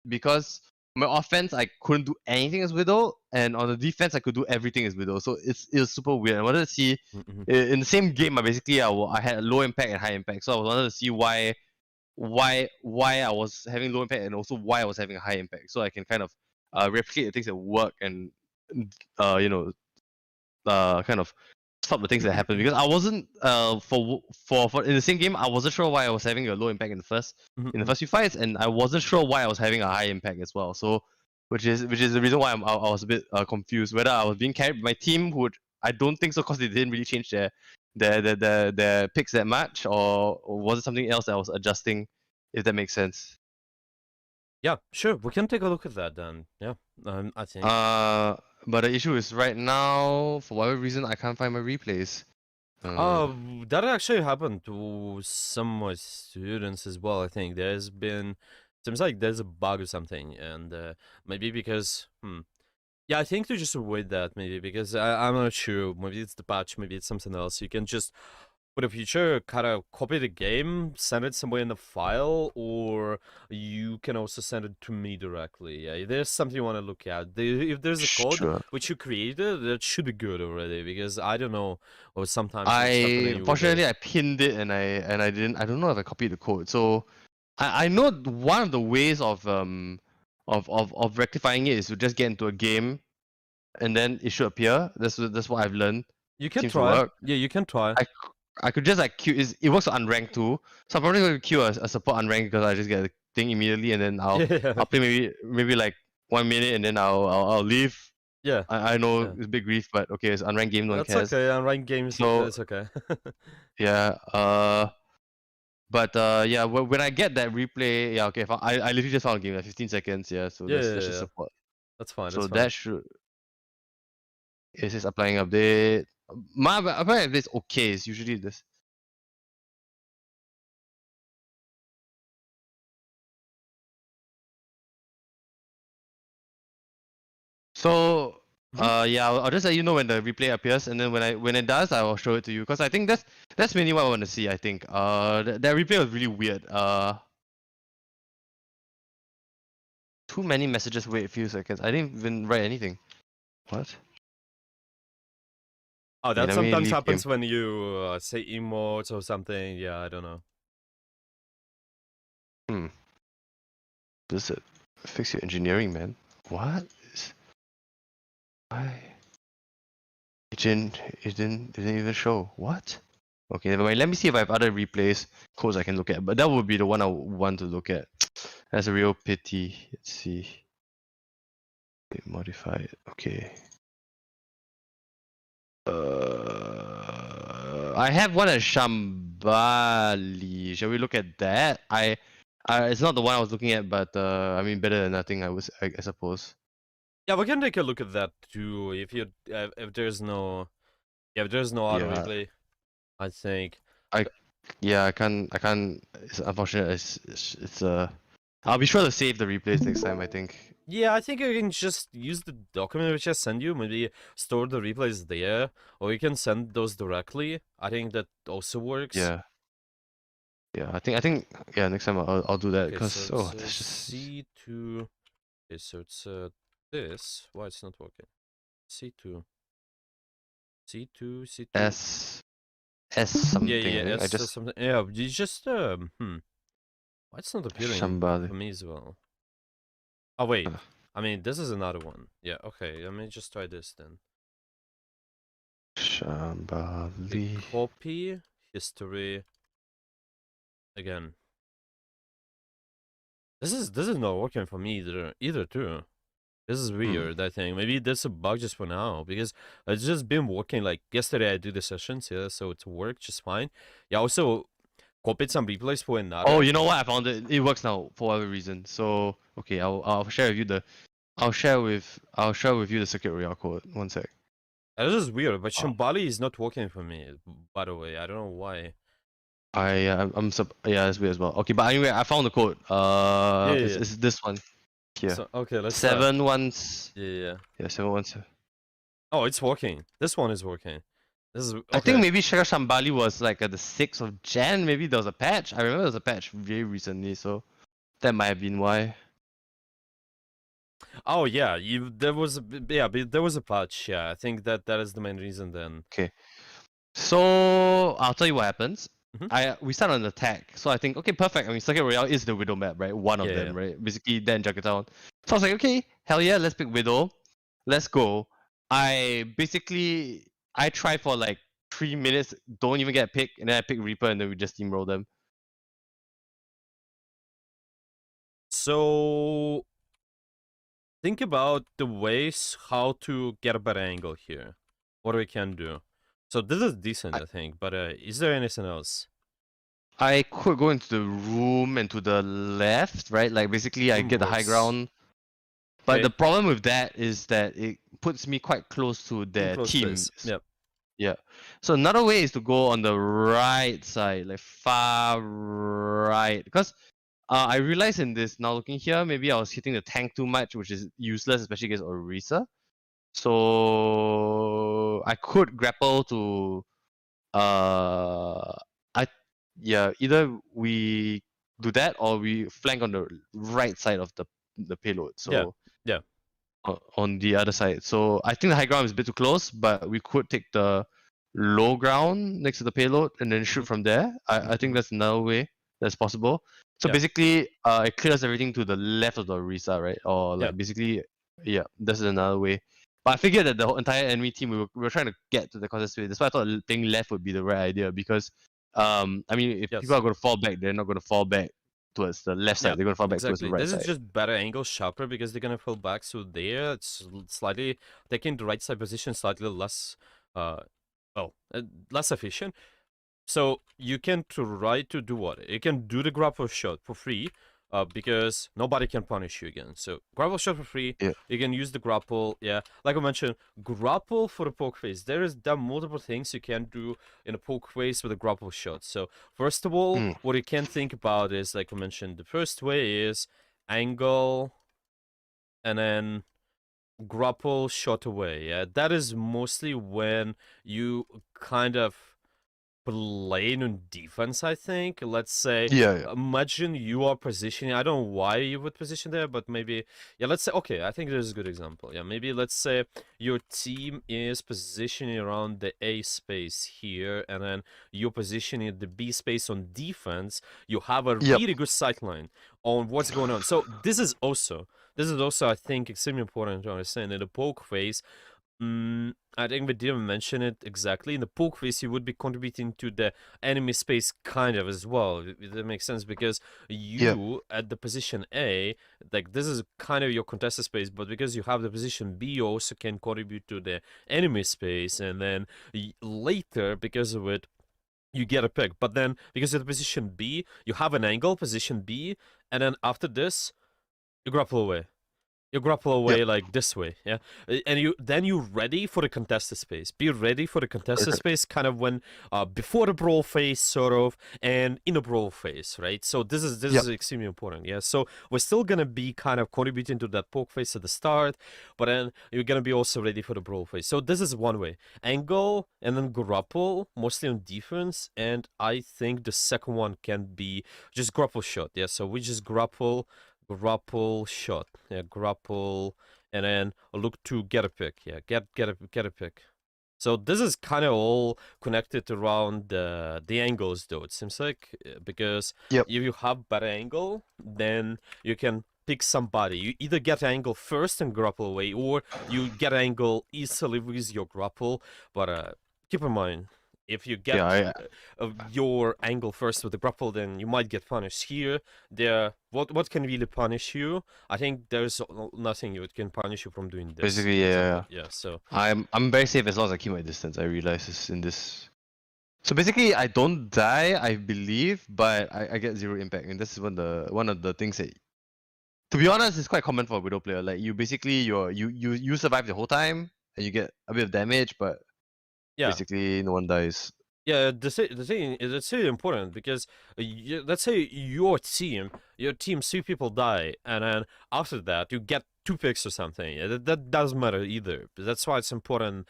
because my offense I couldn't do anything as Widow, and on the defense I could do everything as Widow. So it was super weird. I wanted to see in the same game. I had a low impact and high impact. So I wanted to see why I was having low impact and also why I was having a high impact. So I can kind of replicate the things that work and you know kind of stop the things that happen, because I wasn't for in the same game I wasn't sure why I was having a low impact in the first few fights, and I wasn't sure why I was having a high impact as well. So which is the reason why I was a bit confused whether I was being carried by my team, who I don't think so, because they didn't really change their picks that much, or was it something else that I was adjusting, if that makes sense. Yeah, sure. We can take a look at that then. Yeah, I think. But the issue is right now, for whatever reason, I can't find my replays. That actually happened to some of my students as well. I think seems like there's a bug or something, and maybe because yeah, I think to just avoid that, maybe because I'm not sure. Maybe it's the patch, maybe it's something else. You can just, for the future, kind of copy the game, send it somewhere in the file, or you can also send it to me directly. Yeah, if there's something you want to look at, if there's a code which you created, that should be good already, because I don't know, or sometimes unfortunately I pinned it and I don't know if I copied the code. So I know one of the ways of rectifying it is to just get into a game and then it should appear. That's what I've learned. You can Seems try. to work. Yeah, you can try. I could just like queue. It works on unranked too, so I'm probably going to queue a support unranked, because I just get a thing immediately, and then I'll play maybe like 1 minute, and then I'll leave. Yeah. I know it's big grief, but okay, it's unranked game, no one cares. That's okay. Unranked games, so it's okay. Yeah. But yeah, when I get that replay, yeah, okay. I literally just found a game, like 15 seconds. Yeah, so that's just support. That's fine. So that should. It says applying update. My applying update is okay. It's usually this. So yeah, I'll just let you know when the replay appears, and then when it does, I will show it to you, because I think that's mainly what I want to see. I think that replay was really weird. Too many messages. Wait a few seconds. I didn't even write anything. What? Oh, that sometimes happens when you say emotes or something. Yeah, I don't know. Does it fix your engineering, man? What? Why? It didn't even show. What? Okay, never mind. Let me see if I have other replays codes I can look at. But that would be the one I want to look at. That's a real pity. Let's see. Modify it. Okay. I have one at Shambali. Shall we look at that? It's not the one I was looking at, but I mean, better than nothing, I suppose. Yeah, we can take a look at that too. If there's no auto replay, I think. I can't. It's unfortunate. It's I'll be sure to save the replays next time, I think. Yeah, I think you can just use the document which I send you. Maybe store the replays there, or you can send those directly. I think that also works. Yeah. Yeah, I think yeah. Next time I'll do that, because okay, that's just C2. Okay, so it's this. Why it's not working? C2. C2. S something. Yeah. S something. Yeah, you just Why it's not appearing for me as well? Oh wait, I mean this is another one. Yeah, okay. Let me just try this then. Shambali. Copy history. Again. This is not working for me either too. This is weird, I think. Maybe that's a bug just for now, because it's just been working. Like yesterday I do the sessions, yeah, so it worked just fine. Yeah, also copied some replays for another. Oh, you know what? I found it. It works now for whatever reason. So okay, I'll share with you the I'll share with you the circuit royale code. One sec. This is weird, but Shambali is not working for me, by the way. I don't know why. Yeah, it's weird as well. Okay, but anyway, I found the code. It's this one here. So, okay, let's 717. Yeah, 717. Oh, it's working. This one is working. This is. Okay. I think maybe Shaka Shambali was like at the 6th of Jan. Maybe there was a patch. I remember there was a patch very recently, so that might have been why. Oh yeah, there was there was a patch. Yeah, I think that is the main reason then. Okay. So I'll tell you what happens. Mm-hmm. We start on attack. So I think, okay, perfect. I mean, Circuit Royale is the Widow map, right? One of Yeah, them, yeah. right? Basically, then Junkertown. So I was like, okay, hell yeah, let's pick Widow. Let's go. I try for like 3 minutes, don't even get a pick, and then I pick Reaper, and then we just steamroll them. So think about the ways how to get a better angle here. What we can do. So this is decent, I think. But is there anything else? I could go into the room and to the left, right? Like basically, I Room get the high works. ground. But Okay. the problem with that is that it puts me quite close to their Close team. this. Yep. Yeah. So another way is to go on the right side, like far right. Because I realized in this, now looking here, maybe I was hitting the tank too much, which is useless, especially against Orisa. So I could grapple to either we do that or we flank on the right side of the payload. So yeah. on the other side. So I think the high ground is a bit too close, but we could take the low ground next to the payload and then shoot from there. I think that's another way that's possible. So Yeah. basically, it clears everything to the left of the Orisa, right? Or like Yeah. basically, yeah, this is another way. But I figured that the whole entire enemy team we were trying to get to the contest space. That's why I thought playing left would be the right idea because, I mean, if people Yes. are going to fall back, they're not going to fall back towards the left side. Yeah, They're going to fall back towards the exactly. right This is side. just better angle sharper because they're gonna pull back. So there, it's slightly taking the right side position slightly less, less efficient. So you can try to do what? You can do the grapple shot for free, because nobody can punish you again. So grapple shot for free. Yeah. You can use the grapple. Yeah, like I mentioned, grapple for the poke phase. There are multiple things you can do in a poke phase with a grapple shot. So first of all, what you can think about is, like I mentioned, the first way is angle, and then grapple shot away. Yeah, that is mostly when you kind of playing on defense, I think. Let's say, Yeah. imagine you are positioning. I don't know why you would position there, but maybe, yeah, let's say, okay, I think there's a good example. Yeah, maybe let's say your team is positioning around the A space here, and then you're positioning the B space on defense. You have a Yep. really good sightline on what's going on. So this is also, I think, extremely important to understand in the poke phase. I think we didn't mention it exactly. In the poke phase, you would be contributing to the enemy space kind of as well. That makes sense because you at the position A, like this is kind of your contested space, but because you have the position B, you also can contribute to the enemy space, and then later, because of it, you get a pick. But then because of the position B, you have an angle, position B, and then after this, you grapple away. You grapple away like this way, yeah, and you're ready for the contested space. Be ready for the contested space, kind of when before the brawl phase, sort of, and in the brawl phase, right? So this is extremely important, yeah. So we're still gonna be kind of contributing to that poke phase at the start, but then you're gonna be also ready for the brawl phase. So this is one way: angle and then grapple, mostly on defense, and I think the second one can be just grapple shot, yeah. So we just grapple shot, yeah, grapple, and then look to get a pick, yeah, get a pick. So this is kind of all connected around the angles, though, it seems like, because if you have better angle, then you can pick somebody. You either get angle first and grapple away, or you get angle easily with your grapple. But keep in mind, if you get your angle first with the grapple, then you might get punished. Here, what can really punish you? I think there's nothing you can punish you from doing this. Basically, yeah. So I'm very safe as long as I keep my distance. I realize this in this. So basically, I don't die, I believe, but I get 0 impact, and this is one of the things that, to be honest, is quite common for a Widow player. Like you basically you survive the whole time and you get a bit of damage, but basically no one dies. Yeah, the thing is, it's really important because let's say your team 3 people die, and then after that you get 2 picks or something. That doesn't matter either. That's why it's important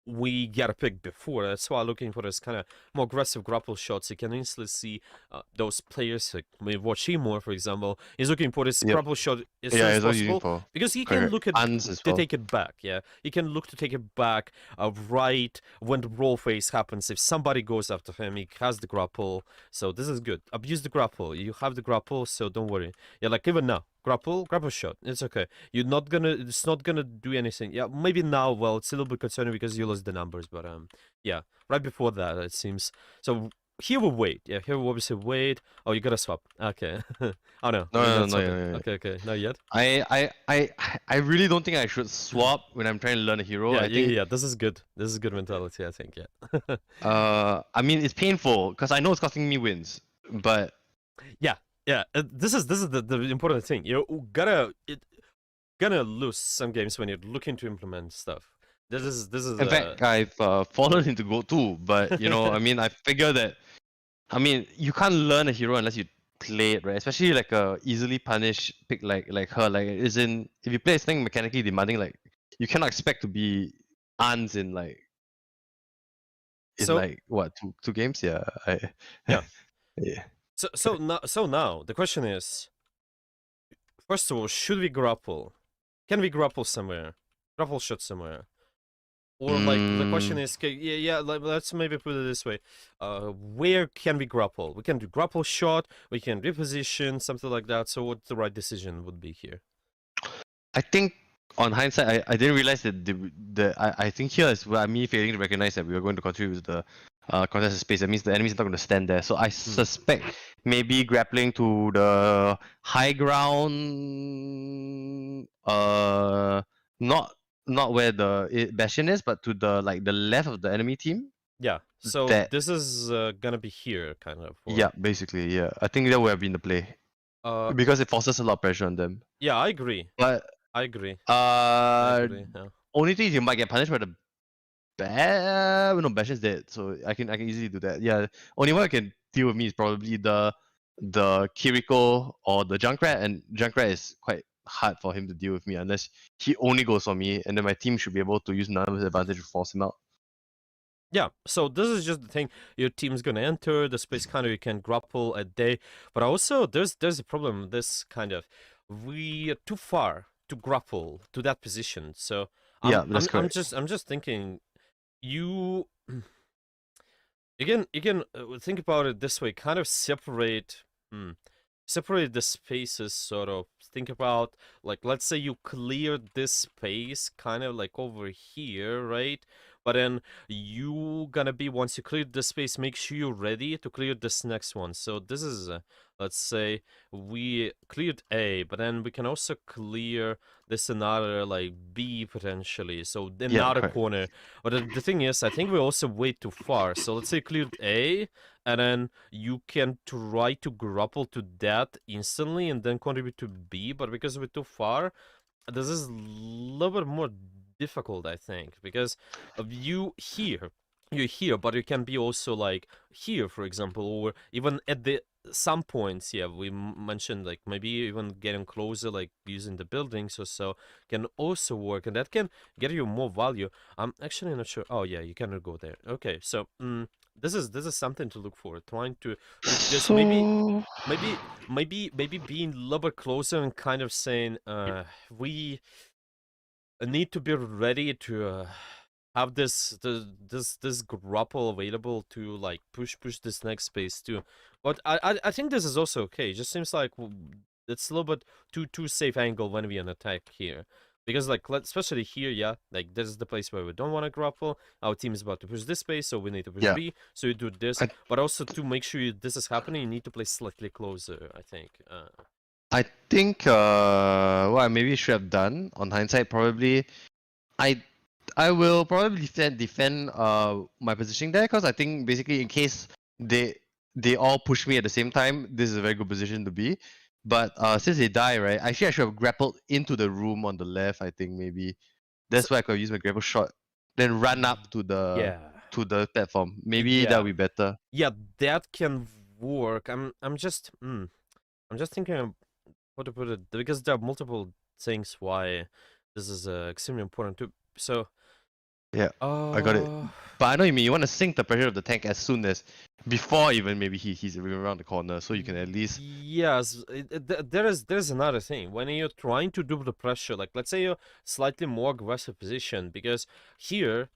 we get a pick before. That's why I'm looking for this kind of more aggressive grapple shots. You can instantly see those players, like we watch Seymour, for example, he's looking for this Yep. grapple shot as soon Yeah, as it's what you're using possible for. because he can Correct. look at Uns as to well. take it back. Yeah, he can look to take it back right when the roll phase happens. If somebody goes after him, he has the grapple. So this is good. Abuse the grapple. You have the grapple, so don't worry. Yeah, like even now, grapple shot. It's okay. It's not gonna do anything. Yeah, maybe now. Well, it's a little bit concerning because you lost the numbers, but yeah, right before that it seems. So here we wait. Yeah, here we obviously wait. Oh, you gotta swap. Okay. Oh no, No, you're no, not no, swapping. no, no. Okay, not yet. I really don't think I should swap when I'm trying to learn a hero. Yeah, I think yeah. This is good. This is good mentality. I think. Yeah. I mean it's painful because I know it's costing me wins, but Yeah. This is the important thing. You gonna lose some games when you're looking to implement stuff. This is in fact I've fallen into gold too. But you know, I mean, I figure that you can't learn a hero unless you play it, right? Especially like a easily punished pick like her. Like isn't if you play something mechanically demanding, like you cannot expect to be Ans in so like what two games? Yeah, yeah. yeah. So now the question is, first of all, should we grapple? Can we grapple somewhere? Grapple shot somewhere? Or like the question Mm, is, yeah, let's maybe put it this way: where can we grapple? We can do grapple shot. We can reposition something like that. So what the right decision would be here? I think on hindsight, I didn't realize that I think here is where me failing to recognize that we were going to contribute to the contested space. That means the enemy's not going to stand there. So I suspect maybe grappling to the high ground, not where the Bastion is, but to the the left of the enemy team. Yeah. So That this is gonna be here, kind of. yeah, Or basically yeah. I think that would have been the play uh, because it forces a lot of pressure on them. yeah, I agree. But I agree. I uh, agree. Yeah. only thing is you might get punished by the no, Bash is dead, so I can easily do that. Yeah, only one I can deal with me is probably the Kiriko or the Junkrat, and Junkrat is quite hard for him to deal with me unless he only goes for me, and then my team should be able to use numbers advantage to force him out. Yeah, so this is just the thing. Your team's gonna enter the space counter. You can grapple a day, but also there's a problem. This kind of we are too far to grapple to that position. So Yeah, that's correct. I'm just thinking you you can think about it this way. Kind of separate. Separate the spaces, sort of think about, like, let's say you cleared this space kind of like over here, right? But then you gonna be, once you clear the space, make sure you're ready to clear this next one. So this is let's say we cleared A, but then we can also clear this another, like, B potentially, so Yeah, another correct. corner. But the thing is, I think we also way too far. So let's say cleared A, and then you can try to grapple to that instantly and then contribute to B, but because we're too far, this is a little bit more difficult, I think, because of you're here, but you can be also like here, for example, or even at the some points. Yeah, we mentioned like maybe even getting closer, like using the buildings or so, can also work, and that can get you more value. I'm actually not sure. Oh yeah, you cannot go there. Okay, so this is something to look for. Trying to just So maybe being a little bit closer and kind of saying, we need to be ready to have this grapple available to like push this next space too. But I think this is also okay. It just seems like it's a little bit too safe angle when we an attack here. Because like especially here, yeah, like this is the place where we don't want to grapple. Our team is about to push this space, so we need to push yeah, B. So you do this, I but also to make sure this is happening, you need to play slightly closer, I think. I think what I maybe should have done on hindsight probably I I will probably defend my positioning there because I think basically in case they they all push me at the same time, this is a very good position to be. But since they die, right? Actually, I should have grappled into the room on the left. I think maybe So, that's why I could use my grapple shot, then run up yeah. to the platform. Maybe that Yeah. would be better. Yeah, that can work. I'm just thinking of how to put it, because there are multiple things why this is extremely important too. So Yeah, I got it. Uh, But I know you mean you want to sink the pressure of the tank as soon as before even maybe he's around the corner, so you can at least yes, there's another thing. When you're trying to do the pressure, like let's say you're slightly more aggressive position, because here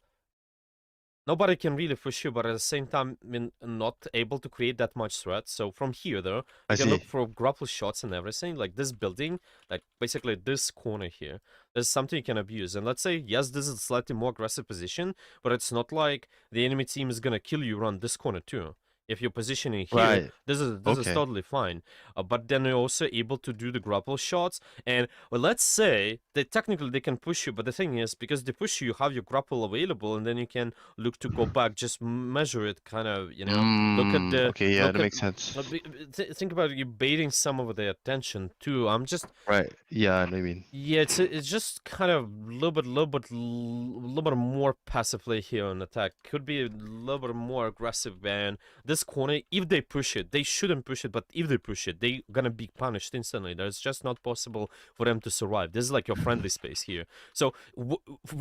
nobody can really push you, but at the same time, I mean, not able to create that much threat. So from here, though, I you can see. look for grapple shots and everything. Like this building, like basically this corner here, there's something you can abuse. And let's say, yes, this is a slightly more aggressive position, but it's not like the enemy team is gonna kill you around this corner too. If you're positioning here, Right. this is Okay. totally fine. But then you're also able to do the grapple shots. And well, let's say that technically they can push you, but the thing is, because they push you, you have your grapple available, and then you can look to go back, just measure it, kind of, look at the Okay, yeah, that look at makes sense. think about you baiting some of their attention too. I'm just Right. Yeah, I know what you mean. yeah, it's just kind of a little bit more passive play here on attack. Could be a little bit more aggressive, and this corner, if they push it, they shouldn't push it, but if they push it, they gonna be punished instantly. There's just not possible for them to survive. This is like your friendly space here. So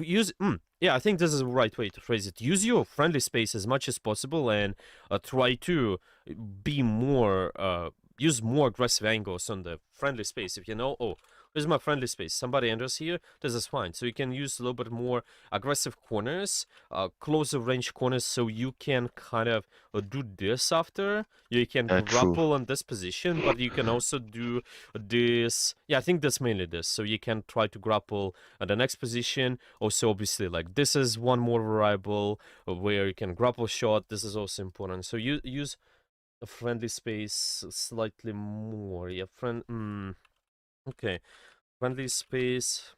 use yeah, I think this is the right way to phrase it. Use your friendly space as much as possible, and try to be more use more aggressive angles on the friendly space. If you know, oh, this is my friendly space. Somebody enters here. This is fine. So you can use a little bit more aggressive corners, closer range corners, so you can kind of do this after. You can True. grapple on this position, but you can also do this. Yeah, I think that's mainly this. So you can try to grapple at the next position. Also, obviously, like this is one more variable where you can grapple shot. This is also important. So you use a friendly space slightly more. Yeah, okay. Friendly space.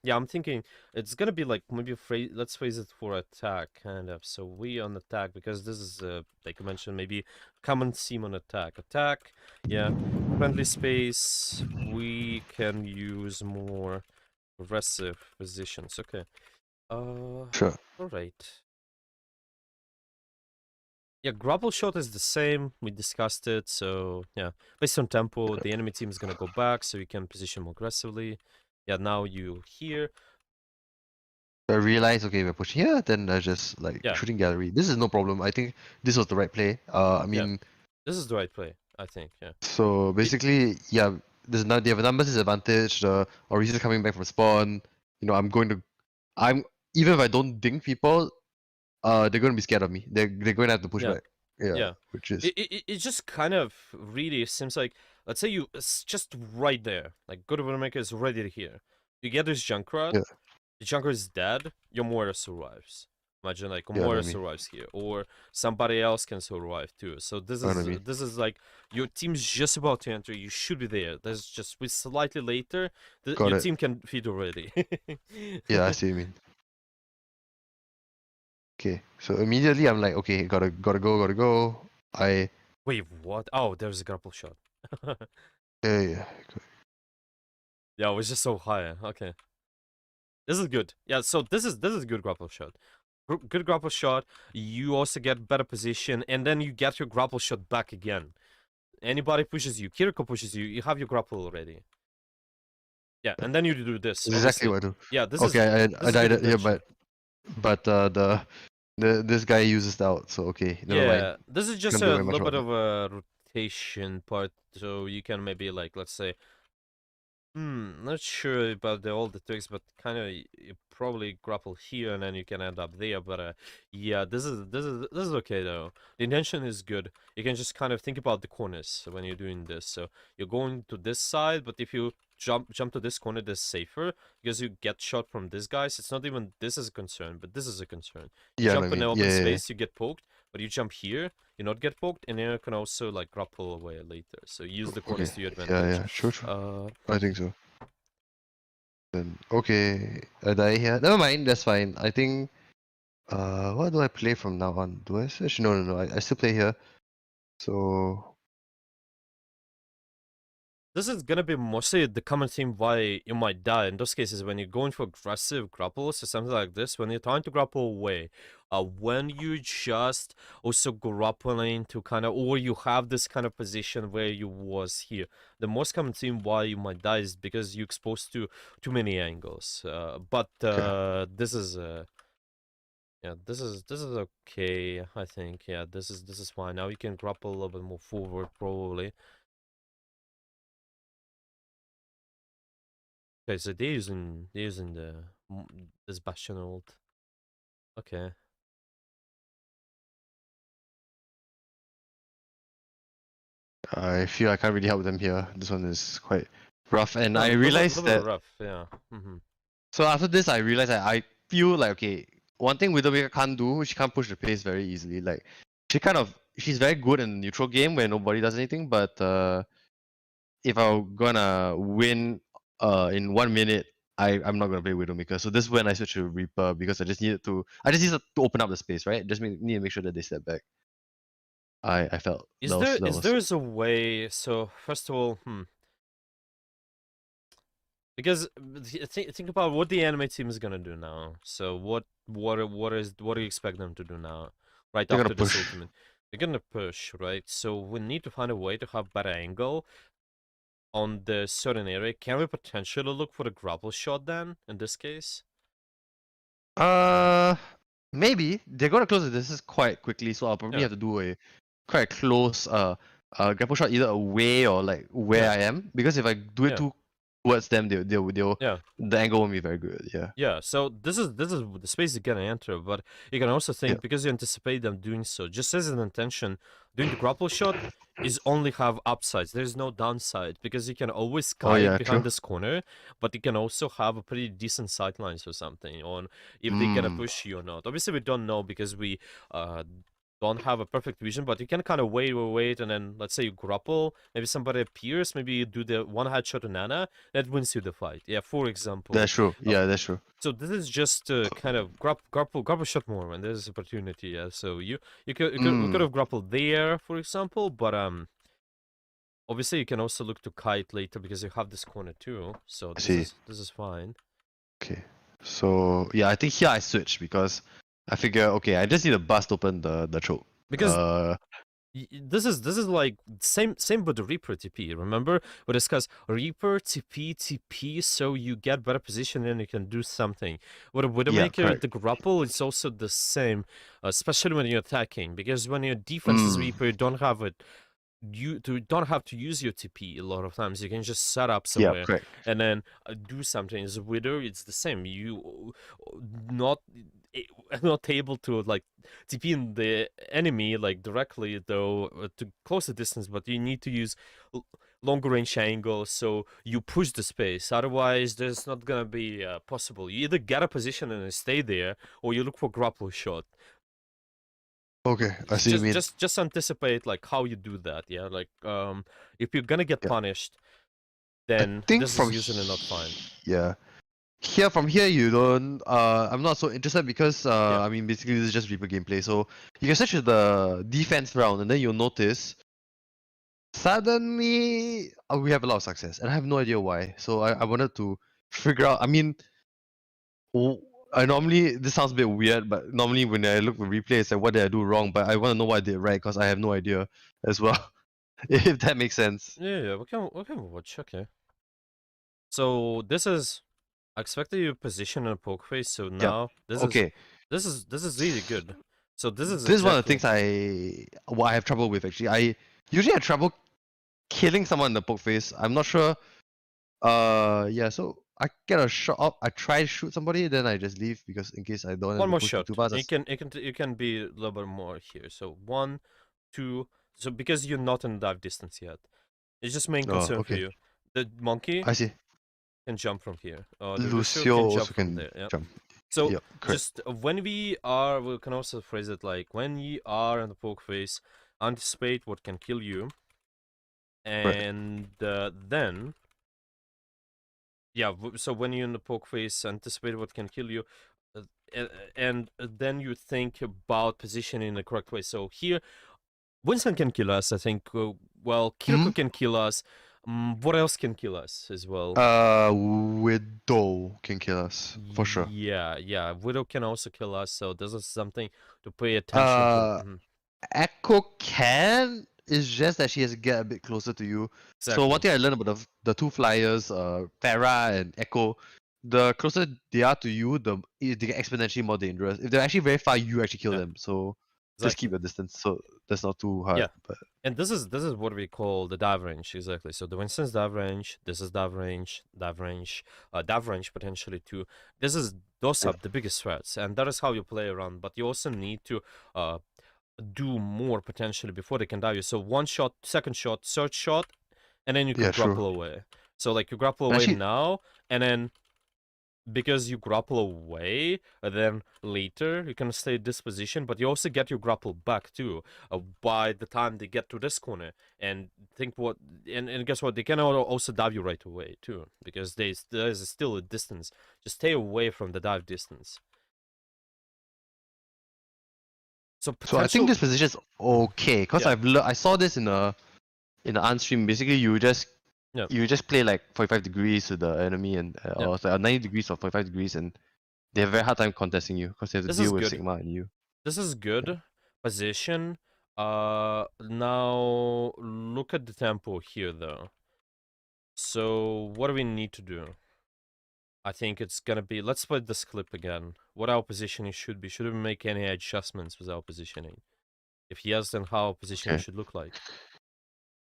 Yeah, I'm thinking it's gonna be like maybe let's phrase it for attack, kind of. So we on attack, because this is like you mentioned, maybe common theme on attack. Attack, yeah. Friendly space. We can use more aggressive positions. Okay. Sure. All right. Yeah, grapple shot is the same. We discussed it. So yeah, based on tempo, the enemy team is gonna go back, so you can position more aggressively. Yeah, now you here. I realized, okay, we're pushing here, then I just like Yeah. shooting gallery. This is no problem. I think this was the right play. I Yeah. mean, This is the right play, I think. Yeah. so basically, yeah, there's no, they have a numbers disadvantage. The Orisa's coming back from spawn. You know, I'm even if I don't ding people, they're gonna be scared of me. They're going to have to push Yeah. back. Yeah, Yeah. which is It just kind of really seems like, let's say it's just right there. Like good Widowmaker is ready here. You get this Junkrat. yeah, The Junker is dead, your Moira survives. Imagine like yeah, I know what Moira I mean. survives here, or somebody else can survive too. So I know what I mean. this is like your team's just about to enter. You should be there. There's just with slightly later, Got your it. team can feed already. Yeah, I see what you mean. Okay, so immediately I'm like, okay, gotta go. Wait, what? Oh, there's a grapple shot. Yeah. Yeah, it was just so high. Okay, this is good. Yeah, so this is good grapple shot. Good grapple shot. You also get better position, and then you get your grapple shot back again. Anybody pushes you, Kiriko pushes you, you have your grapple already. Yeah, and then you do this. It's exactly Obviously. what I do. Yeah, this Okay, I is the died here, intention. but this guy uses it out, so okay, never mind. Yeah, this is just Can't do a very much little bit about it. of a rotation part, so you can maybe like, let's say, not sure about all the tricks, but kind of you probably grapple here and then you can end up there. But yeah, this is okay though. The intention is good. You can just kind of think about the corners when you're doing this. So you're going to this side, but if you jump to this corner, that's safer because you get shot from this guys. It's not even this is a concern, but this is a concern. You Yeah, I know jump what I in the mean. open Yeah. space, you get poked, but you jump here, you not get poked, and then you can also like grapple away later. So use the corners Okay. to your advantage. Yeah, true. Uh, I think so. Then okay, I die here. Never mind, that's fine. I think what do I play from now on? Do I switch? No. I still play here. So This is gonna be mostly the common theme why you might die. In those cases, when you're going for aggressive grapples or something like this, when you're trying to grapple away, when you just also grappling to kind of, or you have this kind of position where you was here, the most common theme why you might die is because you're exposed to too many angles. But okay. this is Yeah, this is okay, I think. Yeah, this is fine. Now you can grapple a little bit more forward, probably. Okay, so they're using this Bastion ult. Okay. I feel I can't really help them here. This one is quite rough, and No, I little realized bit that. rough, yeah. Mm-hmm. So after this, I realized I feel like, okay, one thing Widowmaker can't do, she can't push the pace very easily. Like she's very good in the neutral game where nobody does anything, but if I'm gonna win in 1 minute, I'm not gonna play Widowmaker. So this is when I switch to Reaper because I just needed to open up the space, right? Need to make sure that they step back. I felt Is that there was that is was there a way? So first of all, because think about what the anime team is gonna do now. So what do you expect them to do now? Right they're gonna after this push. ultimate, they're gonna push, right? So we need to find a way to have better angle on the certain area. Can we potentially look for the grapple shot then? In this case, Uh, maybe they're gonna close this quite quickly, so I'll probably yeah, have to do a quite close grapple shot either away or like where yeah, I am, because if I do it yeah, too towards them, they'll yeah. the angle won't be very good. Yeah. Yeah, so this is the space you're gonna enter, but you can also Yeah. think because you anticipate them doing so, just as an intention, doing the grapple shot is only have upsides. There's no downside because you can always Oh kite yeah, behind true. this corner, but you can also have a pretty decent sightlines or something on if they're gonna Mm. push you or not. Obviously, we don't know because we don't have a perfect vision, but you can kind of wait, and then let's say you grapple, maybe somebody appears, maybe you do the one headshot to Nana, that wins you the fight. Yeah, for example. That's true. Yeah, that's true. So this is just kind of grapple shot more when there's opportunity. Yeah. So we could Mm. have grappled there, for example, but obviously you can also look to kite later because you have this corner too. So I see. this is fine. Okay. So yeah, I think here I switch because I figure, okay, I just need to bust open the choke. Because this is like same with the Reaper TP. Remember we discussed Reaper TP, so you get better position and you can do something. With a Yeah, Widowmaker, correct. the grapple is also the same, especially when you're attacking. Because when your defense is Reaper, you don't have it. Don't have to use your TP a lot of times. You can just set up Yeah, somewhere correct. and then do something. As a Widow, it's the same. You not not able to like TP in the enemy like directly though to close the distance, but you need to use longer range angle so you push the space. Otherwise, there's not gonna be possible. You either get a position and stay there, or you look for grapple shot. Okay, I see what you mean. Just anticipate like how you do that. Yeah, like if you're gonna get Yeah. punished, I then think this is usually not fine. yeah. From here you don't I'm not so interested because Yeah. I mean basically this is just Reaper gameplay. So you can switch to the defense round and then you'll notice suddenly we have a lot of success and I have no idea why. So I wanted to figure out, I mean, I normally, this sounds a bit weird, but normally when I look at replay, it's like, what did I do wrong? But I want to know what I did right because I have no idea as well, if that makes sense. Yeah, we can watch. Okay. So this is I expected you position in a poke face. So Yep. now Okay. this is really good. So this is This is one of the exactly things I have trouble with actually. I usually have trouble killing someone in the poke face. I'm not sure. Yeah. So I get a shot up. I try to shoot somebody, then I just leave because in case I don't one want to more push shot. too fast. You can be a little bit more here. So 1, 2. So because you're not in dive distance yet, it's just main Oh, concern for okay. you. The monkey I see. can jump from here. The Lucio can also jump from can there. Yeah. jump. So Yep, correct. just when we can also phrase it like when you are in the poke face, anticipate what can kill you, Right. and then yeah. So when you're in the poke face, anticipate what can kill you, and then you think about positioning in the correct way. So here, Winston can kill us. I think. Well, Kiriko can kill us. What else can kill us as well? Widow can kill us for sure. Yeah. Widow can also kill us, so this is something to pay attention to. Echo can. It's just that she has to get a bit closer to you. Exactly. So one thing I learned about the two flyers, Farah and Echo, the closer they are to you, they get exponentially more dangerous. If they're actually very far, you actually kill Yeah. them. So just keep Exactly. a distance. So that's not too hard. Yeah. But And this is what we call the dive range, exactly. So the instance dive range, this is dive range, dive range potentially too. Those yeah, are the biggest threats, and that is how you play around. But you also need to uh do more potentially before they can dive you. So one shot, second shot, third shot, and then you yeah, could true. grapple away. So like you grapple But away actually, now, and then because you grapple away, then later you can stay this position, but you also get your grapple back too. By the time they get to this corner, and think what, and guess what? They can also dive you right away too, because there's still a distance. Just stay away from the dive distance. So so I think potential, this position is okay because yeah, I saw this in the unstream. Basically, you yeah. just play like 45 degrees to the enemy and Yeah. or like 90 degrees or 45 degrees, and they have a very hard time contesting you because they have to This deal is with good. Sigma and you. This is Yeah. good position. Now look at the tempo here though. So what do we need to do? I think it's gonna be. Let's play this clip again. What our positioning should be. Should we make any adjustments with our positioning? If yes, then how our positioning Okay. should look like.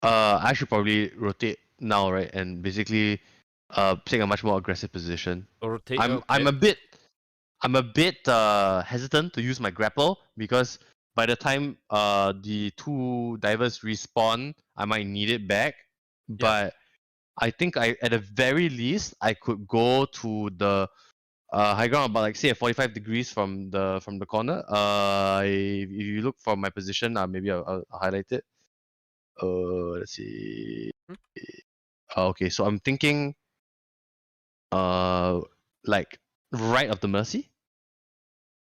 I should probably rotate now, right? And basically, take a much more aggressive position. Or rotate. I'm Okay. I'm a bit hesitant to use my grapple because by the time the two divers respawn, I might need it back. Yeah. But I think at the very least I could go to the high ground about like say 45 degrees from the corner. If you look for my position, maybe I'll highlight it. Let's see. Hmm? Okay, so I'm thinking uh like right of the Mercy.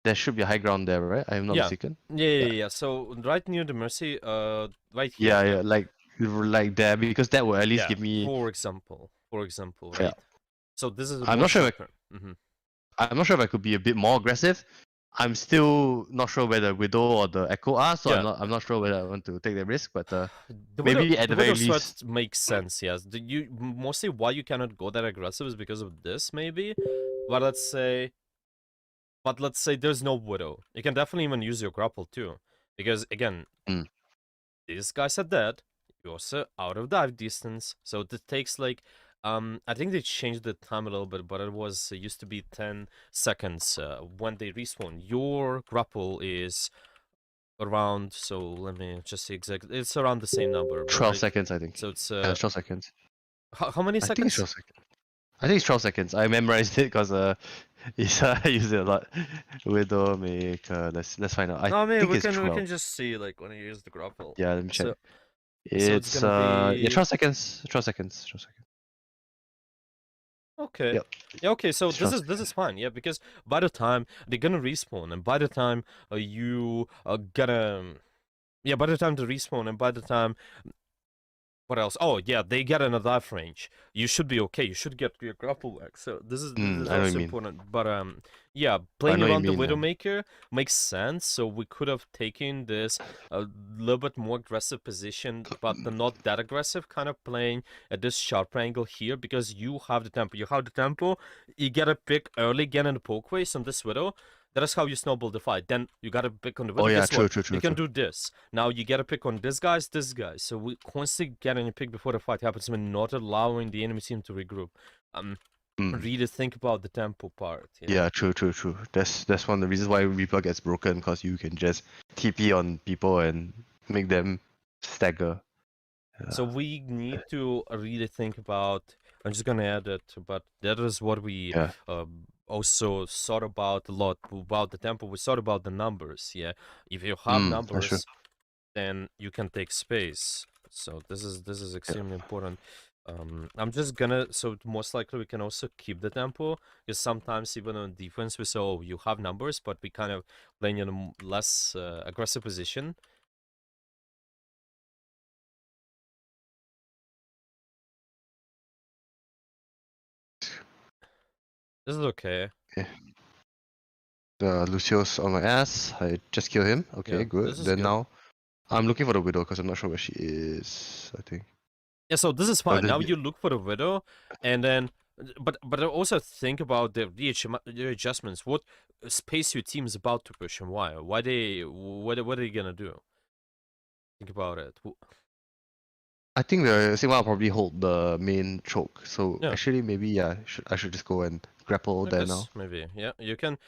There should be a high ground there, right? I'm not Yeah. mistaken. Yeah. So right near the Mercy. Right here. Yeah, Yeah. yeah, like there because that will at least Yeah. give me. For example. Yeah, Right. So this is I'm more not sure. sharper. Mm-hmm. I'm not sure if I could be a bit more aggressive. I'm still not sure where the Widow or the Echo are, so Yeah. I'm not sure whether I want to take that risk. But Widow, maybe at the the very widow threat least, makes sense. Yes, you mostly why you cannot go that aggressive is because of this, maybe. But let's say there's no widow. You can definitely even use your grapple too, because again, mm, these guys are dead. You're also out of dive distance, so it takes like I think they changed the time a little bit, but it used to be 10 seconds when they respawn. Your grapple is around, so let me just see exactly. It's around the same number, 12 right? seconds, I think. So it's Yeah, 12 seconds. how many I think it's seconds? 12 seconds. I think it's 12 seconds. I memorized it because I use it a lot. Widowmaker. Let's find out. I I mean, think we it's can 12. just see like when you use the grapple. Yeah, let me check. So it's It's gonna yeah, be 12 seconds. 12 seconds. 12 seconds. okay. Yep. Yeah, okay. So It's this 12 is seconds. fine. Yeah, because by the time they're gonna respawn, and by the time you are gonna yeah, by the time to respawn, and by the time what else? Oh yeah, they get another dive range. You should be okay. You should get your grapple back. So this is I know what you also mean. important. But yeah, I playing know what you around the mean. Widowmaker makes sense. So we could have taken this a little bit more aggressive position, but the not that aggressive, kind of playing at this sharp angle here because you have the tempo. You have the tempo. You get a pick early again in the pokeways on this Widow. That is how you snowball the fight. Then you gotta pick on the Oh Widow. yeah, Guess what? true. You can do this. Now you gotta pick on this guy. So we constantly getting a pick before the fight happens. We're not allowing the enemy team to regroup. Mm. Really think about the tempo part. Yeah, true. That's one of the reasons why Reaper gets broken because you can just TP on people and make them stagger. So we need to really think about. I'm just gonna add it, but that is what we Yeah. also thought about a lot about the tempo. We thought about the numbers. Yeah, if you have That's true. numbers, then you can take space. So this is extremely important. I'm just gonna so most likely we can also keep the tempo because sometimes even on defense we say oh you have numbers but we kind of playing in a less aggressive position. This is okay. Okay. Lucio's on my ass. I just killed him. Okay, Yeah, good. this is Then good. now I'm looking for the Widow because I'm not sure where she is. I think. Yeah, so this is Oh, fine. Now you look for the widow, and then But also think about the readjustments. What space your team is about to push and why? What are they gonna do? Think about it. I think the Sigma will probably hold the main choke. So Yeah. actually, maybe yeah, I should just go and grapple I there guess now. maybe, yeah. You can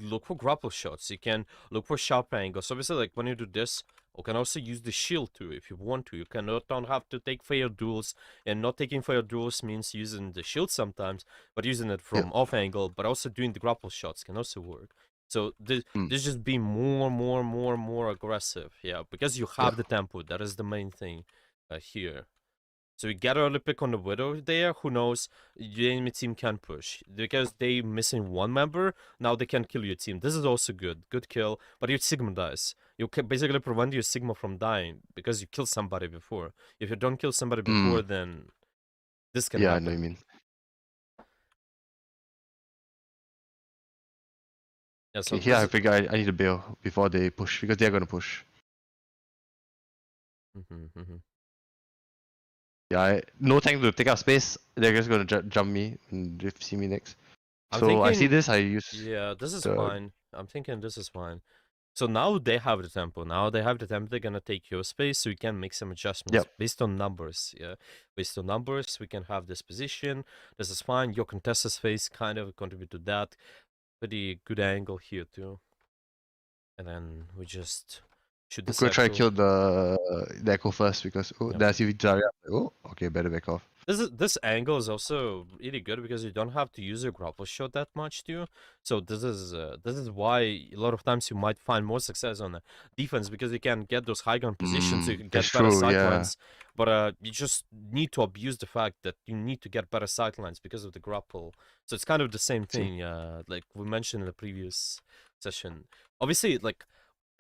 look for grapple shots. You can look for sharp angles. Obviously, like when you do this, you can also use the shield too if you want to. You cannot don't have to take fair duels, and not taking fair duels means using the shield sometimes, but using it Yep. from off angle. But also doing the grapple shots can also work. So this Mm. just be more aggressive, yeah, because you Yeah. have the tempo. That is the main thing here. So you get early pick on the Widow there. Who knows? The enemy team can push. Because they missing one member, now they can kill your team. This is also good. Good kill. But your Sigma dies. You can basically prevent your Sigma from dying because you kill somebody before. If you don't kill somebody before, Mm. then this can Yeah, I know what you happen. mean. Yeah, Okay, so here this I is... figure I need to bail before they push because they're gonna push. Yeah, no time to take up space. They're just gonna jump me and they see me next. I'm So I see thinking, this. I use yeah, this is the fine. I'm thinking this is fine. So now they have the tempo. Now they have the tempo. They're gonna take your space, so you can make some adjustments yep. based on numbers. Yeah, based on numbers, we can have this position. This is fine. Your contested space kind of contribute to that. Pretty good angle here too. And then we just shoot I'm this gonna try to echo. kill the echo first because Yeah. that's if Zarya. Oh, okay, better back off. This angle is also really good because you don't have to use your grapple shot that much too. So this is why a lot of times you might find more success on the defense because you can get those high ground positions, you can That's get better true. Yeah. sightlines, but you just need to abuse the fact that you need to get better sightlines because of the grapple. So it's kind of the same See. thing, like we mentioned in the previous session. Obviously, like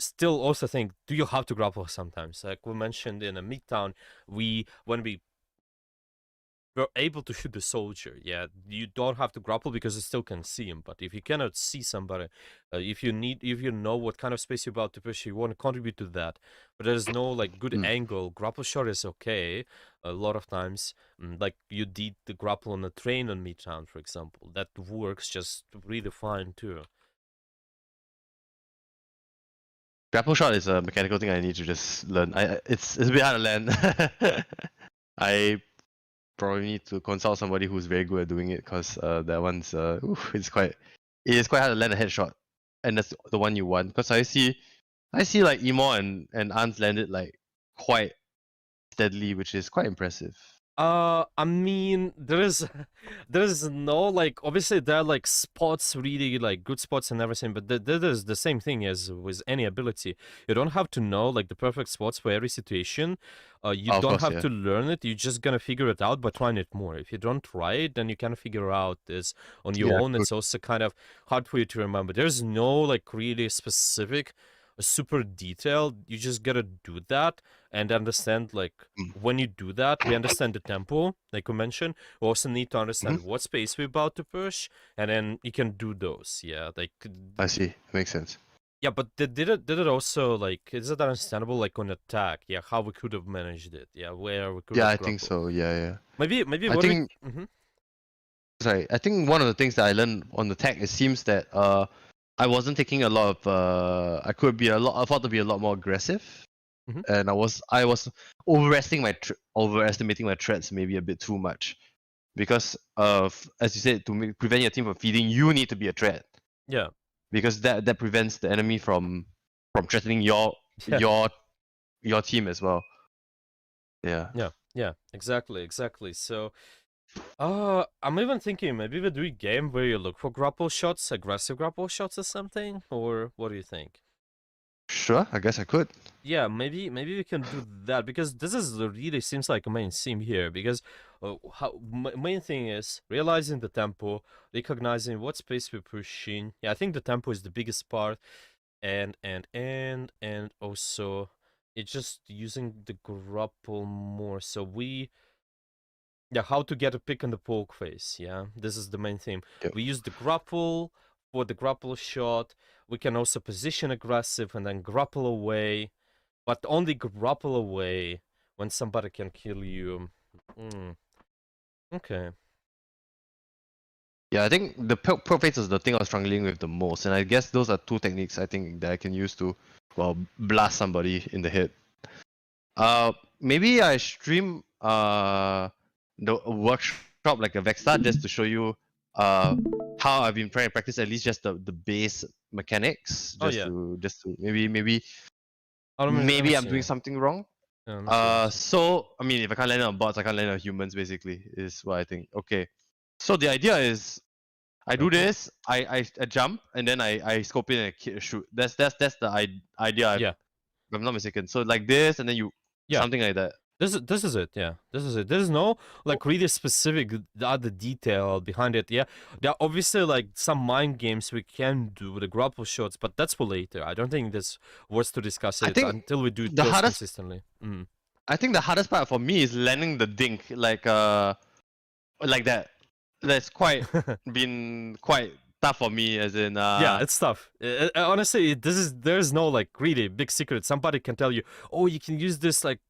still also think, do you have to grapple sometimes? Like we mentioned in a midtown, when we're able to shoot the soldier. Yeah, you don't have to grapple because you still can see him. But if you cannot see somebody, if you know what kind of space you're about to push, you want to contribute to that. But there's no like good Mm. angle. Grapple shot is okay. A lot of times, like you did the grapple on a train on Midtown, for example, that works just really fine too. Grapple shot is a mechanical thing I need to just learn. It's a bit hard to learn. I probably need to consult somebody who's very good at doing it because that one's it is quite hard to land a headshot, and that's the one you want. Because I see like Emo and Ans landed like quite steadily, which is quite impressive. I mean, there is no like obviously there are like spots really like good spots and everything, but that is the same thing as with any ability. You don't have to know like the perfect spots for every situation. You Oh, of don't course, have yeah. to learn it. You're just gonna figure it out by trying it more. If you don't try it, then you can figure out this on your Yeah, own. good. It's also kind of hard for you to remember. There's no like really specific, super detailed. You just gotta do that and understand like Mm. when you do that, we understand the tempo, like we mentioned. We also need to understand Mm-hmm. what space we're about to push, and then you can do those. Yeah, like I see. Makes sense. yeah, but did it also like is it understandable like on attack? Yeah, how we could have managed it? Yeah, where we could Yeah, have I think grappled. so. Yeah, yeah. Maybe I what we. think Mm-hmm. sorry. I think one of the things that I learned on the tech, it seems that I wasn't taking a lot of I could be a lot. I thought to be a lot more aggressive, Mm-hmm. and I was overestimating my threats maybe a bit too much, because of as you said prevent your team from feeding, you need to be a threat Yeah. because that prevents the enemy from threatening Yeah. your your team as well. Yeah. Yeah. Yeah. Exactly. So. I'm even thinking maybe we do a game where you look for grapple shots, aggressive grapple shots or something, or what do you think? Sure, I guess I could. Yeah, maybe we can do that because this is really seems like a main theme here because main thing is realizing the tempo, recognizing what space we're pushing. Yeah, I think the tempo is the biggest part, and also it's just using the grapple more. So yeah, how to get a pick on the poke phase. Yeah, this is the main theme. Yep. We use the grapple for the grapple shot. We can also position aggressive and then grapple away, but only grapple away when somebody can kill you. Mm, okay. Yeah, I think the poke face is the thing I was struggling with the most, and I guess those are two techniques I think that I can use to, well, blast somebody in the head. Maybe I stream the workshop like a Vexta just to show you how I've been trying to practice at least just the base mechanics, Oh just yeah. to maybe Oh, let me I'm doing see. something wrong. Yeah, let me see. Let me see. So I mean, if I can't land on bots, I can't land on humans. Basically, is what I think. Okay, so the idea is I do Grapple? this, I jump, and then I scope in and shoot. That's the idea. Yeah. If I'm not mistaken. So like this, and then you Yeah. something like that. This is it, yeah. This is it. There's no like really specific other detail behind it. Yeah, there are obviously like some mind games we can do with the grapple shots, but that's for later. I don't think this worth to discuss I it think until we do the those hardest consistently. Mm. I think the hardest part for me is landing the dink like that. That's quite been quite tough for me as in Yeah, it's tough. Honestly, there's no like really big secret. Somebody can tell you, oh, you can use this like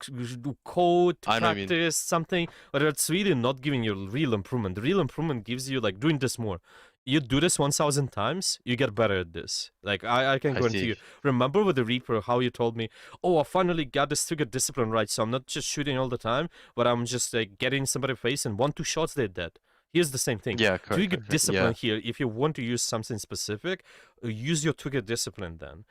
code to I know what you mean. practice something, but it's really not giving you real improvement. The real improvement gives you like doing this more. You do this 1,000 times, you get better at this. Like I can I guarantee you. see. Remember with the Reaper how you told me, oh, I finally got this trigger discipline right, so I'm not just shooting all the time, but I'm just like getting somebody face and 1-2 shots they're dead. Here's the same thing. Yeah, correct, Trigger correct, correct. discipline Yeah. here. If you want to use something specific, use your trigger discipline then.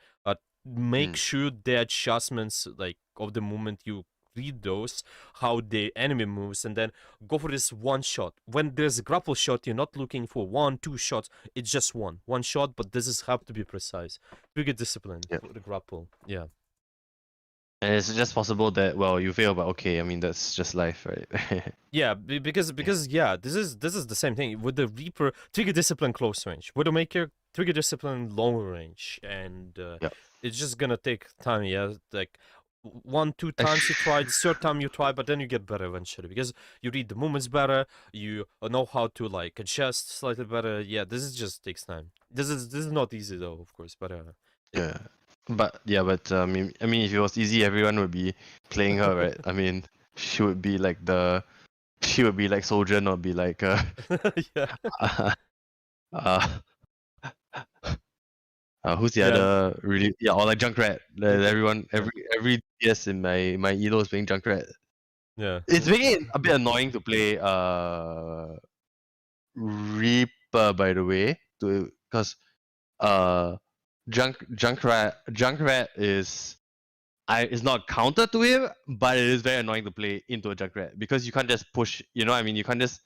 Make sure the adjustments like of the moment you read those, how the enemy moves, and then go for this one shot. When there's a grapple shot, you're not looking for 1-2 shots. It's just one shot, but this is have to be precise. Trigger discipline Yeah. for the grapple. Yeah. And it's just possible that you fail, but okay, I mean that's just life, right? Yeah, because yeah, this is the same thing with the Reaper. Trigger discipline close range, Widowmaker trigger discipline long range, and Yeah. it's just gonna take time. Yeah, like 1-2 times you try, the third time you try, but then you get better eventually because you read the movements better, you know how to like adjust slightly better. Yeah, this is just takes time. This is not easy though, of course, but Yeah. But I mean, if it was easy, everyone would be playing her, right? I mean, she would be like soldier, not be like yeah. uh, who's the Yeah. other really or like Junkrat. Everyone every DS in my elo is playing Junkrat. Yeah. It's making it a bit annoying to play Reaper, by the way, because Junkrat is not counter to him, but it is very annoying to play into a Junkrat because you can't just push. You know, what I mean, you can't just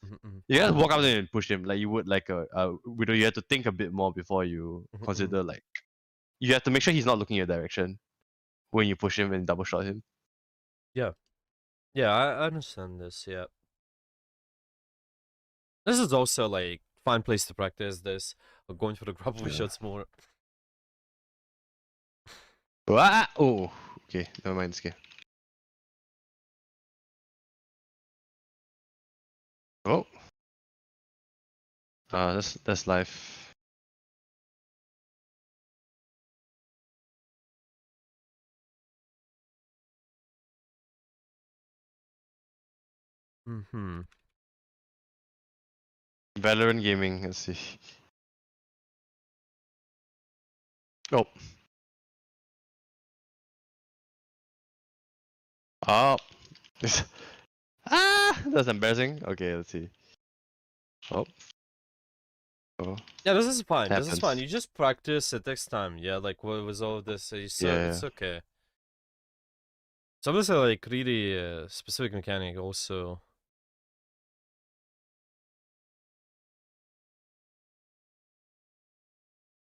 walk up there and push him like you would like a Widow. You have to think a bit more before you consider like you have to make sure he's not looking your direction when you push him and double shot him. Yeah. Yeah, I understand this. Yeah. This is also like fine place to practice this. Going for the grapple shots more. Ah! Oh, okay. Never mind. Okay. Oh. That's life. Mm-hmm. Valorant gaming. Let's see. Oh. Oh. That's embarrassing. Okay, let's see. Oh. Oh. Yeah, this is fine. This is Happens. fine. You just practice. It takes time. Yeah, like what was all this? It's okay. Some of this are like really specific mechanic also.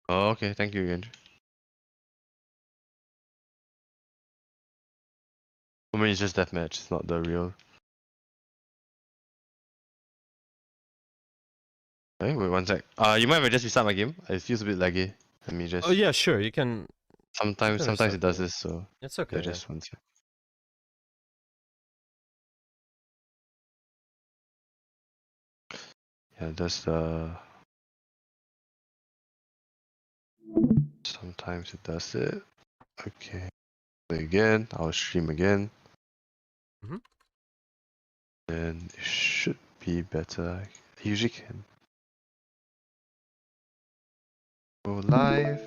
Oh, okay. Thank you, Andrew. I mean, it's just deathmatch. It's not the real. Hey, wait 1 sec. You might just restart my game. It feels a bit laggy. Let me just. Oh yeah, sure. You can. Sometimes restart it does the game. this. So It's okay. yeah, just 1 sec. Yeah, that's the. Sometimes it does it. Okay. Play again. I'll stream again. Mhm. And it should be better. I usually can. Go live.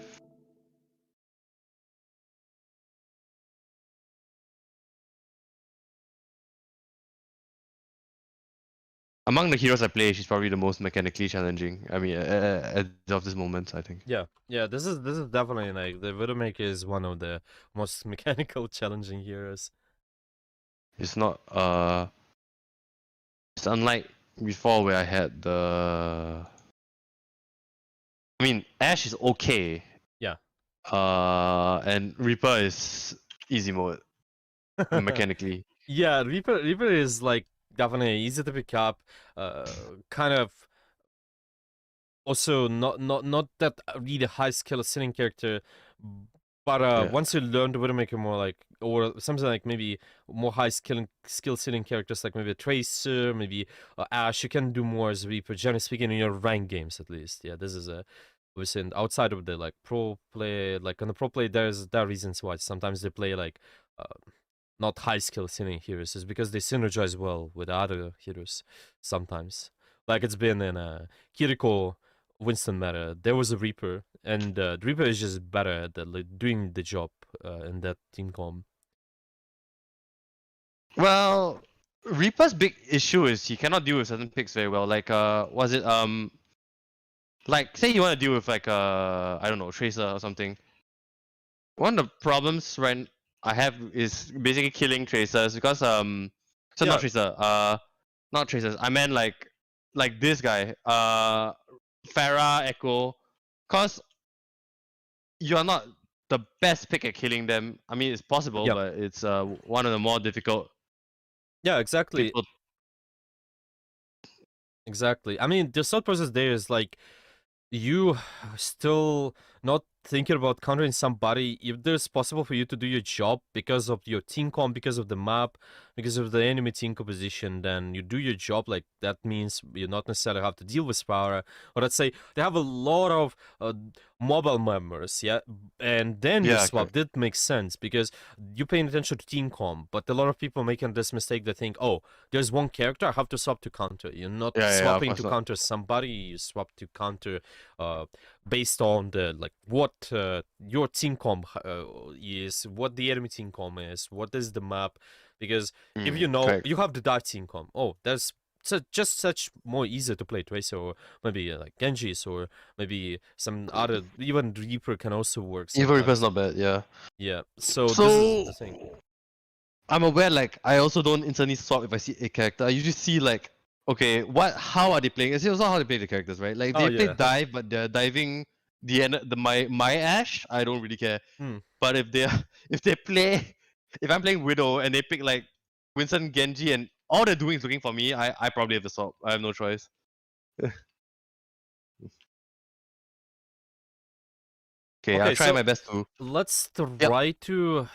Among the heroes I play, she's probably the most mechanically challenging. I mean, as of this moment, I think. Yeah, yeah. This is definitely like the Widowmaker is one of the most mechanical challenging heroes. It's not it's unlike before where I had the. I mean, Ash is okay. Yeah. And Reaper is easy mode mechanically. Yeah, Reaper is like definitely easy to pick up. Kind of also not that really high skill sitting character, but Yeah. once you learn the Widowmaker more like or something like maybe more high skill sitting characters like maybe a Tracer, maybe Ash, you can do more as Reaper. Generally speaking, in your rank games at least. Yeah, this is a within outside of the like pro play, like on the pro play, there are reasons why sometimes they play like not high skill sitting heroes is because they synergize well with other heroes sometimes. Like it's been in a Kiriko Winston meta. There was a Reaper, and the Reaper is just better at the, like, doing the job in that team comp. Well, Reaper's big issue is he cannot deal with certain picks very well. Like was it like say you want to deal with like I don't know, Tracer or something. One of the problems right I have is basically killing Tracers because so Yeah. not Tracer, not Tracers. I meant like this guy, Farah Echo, cause you're not the best pick at killing them. I mean, it's possible, Yep. but it's one of the more difficult. Yeah, exactly. Difficult. Exactly. I mean, the thought process there is like you still not thinking about countering somebody if there's possible for you to do your job because of your team comp, because of the map, because of the enemy team composition, then you do your job. Like that means you not necessarily have to deal with power, or let's say they have a lot of mobile members, yeah, and then you Yeah, swap. correct. That makes sense because you're paying attention to team comp, but a lot of people making this mistake. They think, oh, there's one character I have to swap to counter. You're not Yeah, of swapping course to not. counter somebody. You swap to counter based on the like what your team comp is, what the enemy team comp is, what is the map. Because if you know Correct. you have the dark team comp, oh, that's just such more easier to play Tracer or maybe like Genji's or maybe some other, even Reaper can also work Evil Reaper's sometimes. not bad, yeah. Yeah, so this is the thing. I'm aware, like, I also don't instantly swap if I see a character. I usually see, like, okay, how are they playing? It's also how they play the characters, right? Like, Oh they play yeah. dive, but they're diving my Ash, I don't really care. But if they play, if I'm playing Widow and they pick, like, Winston, Genji, and all they're doing is looking for me, I probably have to swap. I have no choice. Okay, I'll try so my best to. let's try to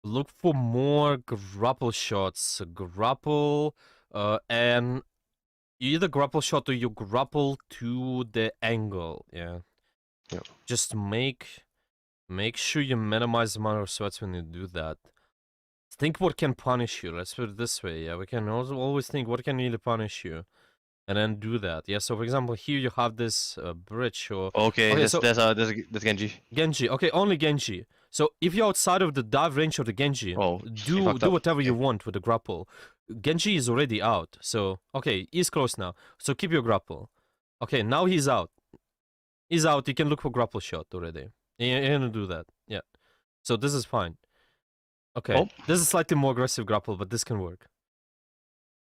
look for more grapple shots. Grapple, and you either grapple shot or you grapple to the angle. Yeah. Yep. Just make sure you minimize the amount of sweats when you do that. Think what can punish you. Let's put it this way. Yeah, we can also always think what can really punish you, and then do that. Yeah. So for example, here you have this bridge or Okay, there's Genji. Genji. Okay, only Genji. So if you're outside of the dive range of the Genji, do whatever you want with the grapple. Genji is already out. So okay, he's close now. So keep your grapple. Okay, now he's out. He's out. You can look for grapple shot already. You're gonna do that. Yeah. So this is fine. Okay. This is slightly more aggressive grapple, but this can work.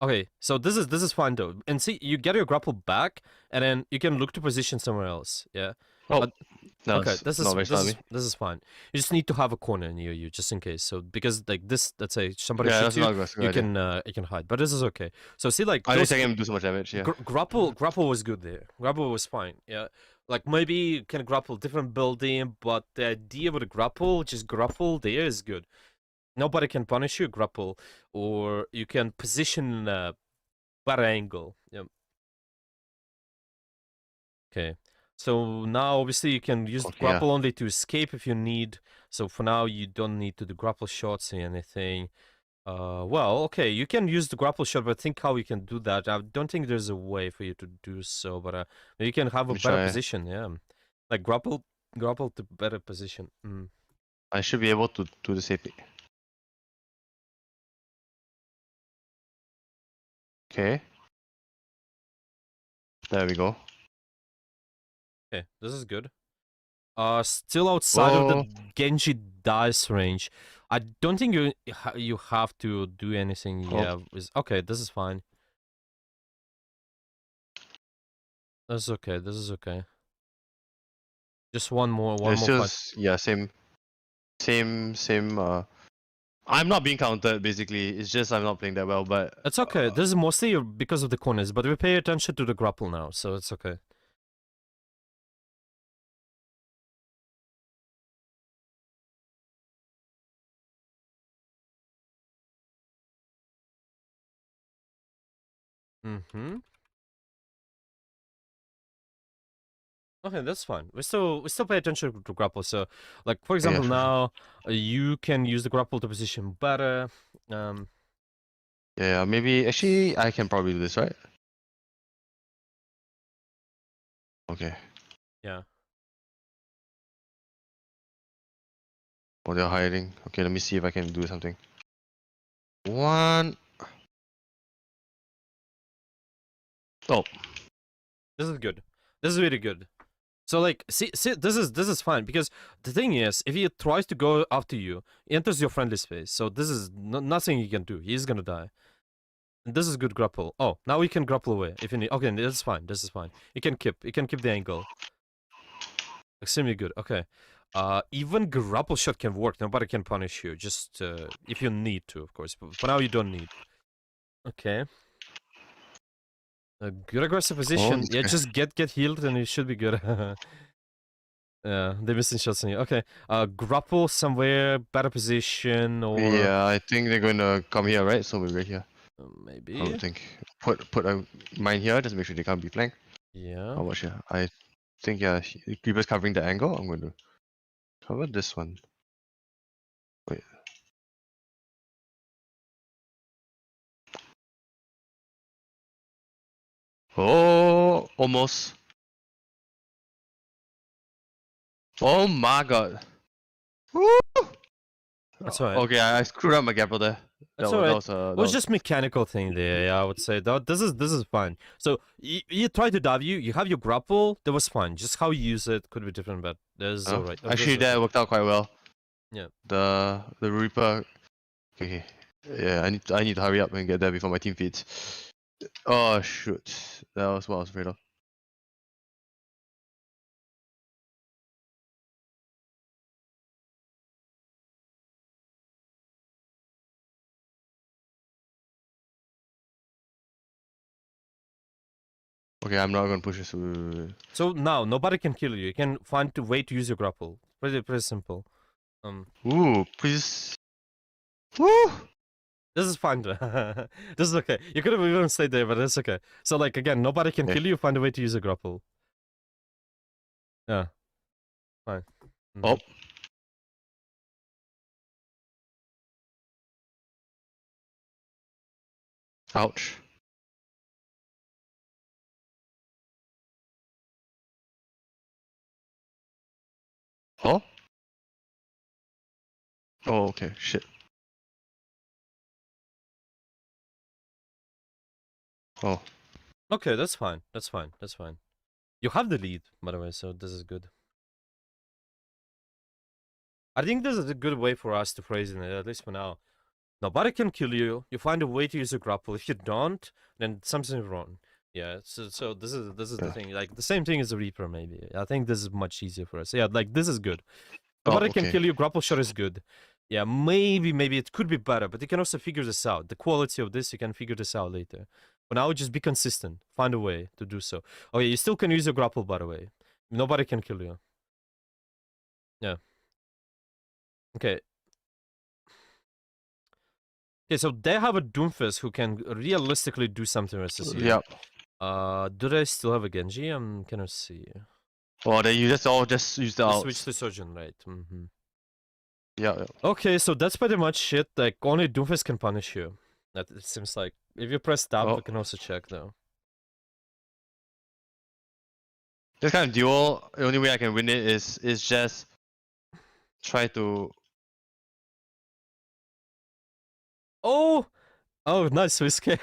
Okay, so this is fine though. And see, you get your grapple back, and then you can look to position somewhere else. Yeah. Okay, this is fine. You just need to have a corner near you, just in case. So because like this, let's say somebody shoots you, you can hide. But this is okay. So see, like I don't think I can do so much damage. Yeah. Grapple was good there. Grapple was fine. Yeah. Like maybe you can grapple different building, but the idea with a grapple, just grapple there is good. Nobody can punish you, grapple, or you can position a better angle. Yeah. Okay. So now, obviously, you can use grapple only to escape if you need. So for now, you don't need to do grapple shots or anything. Well, okay, you can use the grapple shot, but think how you can do that. I don't think there's a way for you to do so, but you can have a better position. Yeah. Like grapple to better position. I should be able to do the safety. Okay. There we go. Okay, this is good. Still outside of the Whoa. Genji dice range. I don't think you have to do anything. Oh. Yeah, okay. This is fine. This is okay. This is okay. Just one more fight. Yeah, same. I'm not being countered basically. It's just I'm not playing that well, but It's okay. This is mostly because of the corners, but we pay attention to the grapple now, so it's okay. Okay, that's fine. We still pay attention to grapple. So, like for example, sure. now you can use the grapple to position better. Yeah, maybe actually I can probably do this, right? Okay. Yeah. Oh, they're hiding. Okay, let me see if I can do something. One. Oh. This is good. This is really good. So like, see, this is fine because the thing is, if he tries to go after you, he enters your friendly space. So this is nothing you can do. He's gonna die. And this is good grapple. Oh, now we can grapple away if you need. Okay, this is fine. This is fine. You can keep the angle. Extremely good. Okay. Even grapple shot can work. Nobody can punish you. Just if you need to, of course. But for now, you don't need. Okay. A good aggressive position. Yeah, just get healed and you should be good. Yeah, they're missing shots on you. Okay. Grapple somewhere, better position, or Yeah, I think they're going to come here, right? So we're right here. maybe. I would think. Put a mine here, just make sure they can't be flanked. Yeah. How much here? I think yeah, Creeper's covering the angle. I'm going to cover this one. Wait. Oh, almost. Oh my god. Woo! That's alright. Okay, I screwed up my grapple there. That's alright. That It was just mechanical thing there. Yeah, I would say that this is fine. So you try to dive. You have your grapple. That was fine. Just how you use it could be different, but that's alright. Actually, that worked out quite well. Yeah. The Reaper. Okay. Yeah, I need to hurry up and get there before my team feeds. Oh shoot, that was what I was afraid of. Okay, I'm not gonna push this. So now nobody can kill you. You can find a way to use your grapple. Pretty simple. Ooh, please. Woo! This is fine. This is okay. You could have even stayed there, but it's okay. So like again, nobody can kill you. Find a way to use a grapple. Yeah. Fine. Oh. Ouch. Oh? Oh, okay. Shit. Oh. Okay, that's fine. That's fine. That's fine. You have the lead, by the way, so this is good. I think this is a good way for us to phrase it, at least for now. Nobody can kill you. You find a way to use a grapple. If you don't, then something's wrong. Yeah, so this is the thing. Like the same thing as the Reaper, maybe. I think this is much easier for us. Yeah, like this is good. Nobody can kill you. Grapple shot is good. Yeah, maybe it could be better, but you can also figure this out. The quality of this, you can figure this out later. For now, just be consistent. Find a way to do so. Okay, you still can use your grapple, by the way. Nobody can kill you. Yeah. Okay. Okay, so they have a Doomfist who can realistically do something versus you. Yeah. Do they still have a Genji? I'm gonna see. Oh, then you just use the outs. Switch to Surgeon, right? Yeah. Okay, so that's pretty much it. Like, only Doomfist can punish you. That it seems like. If you press tab, we can also check though. This kind of duel, the only way I can win it is just try to. Oh, nice whiskey.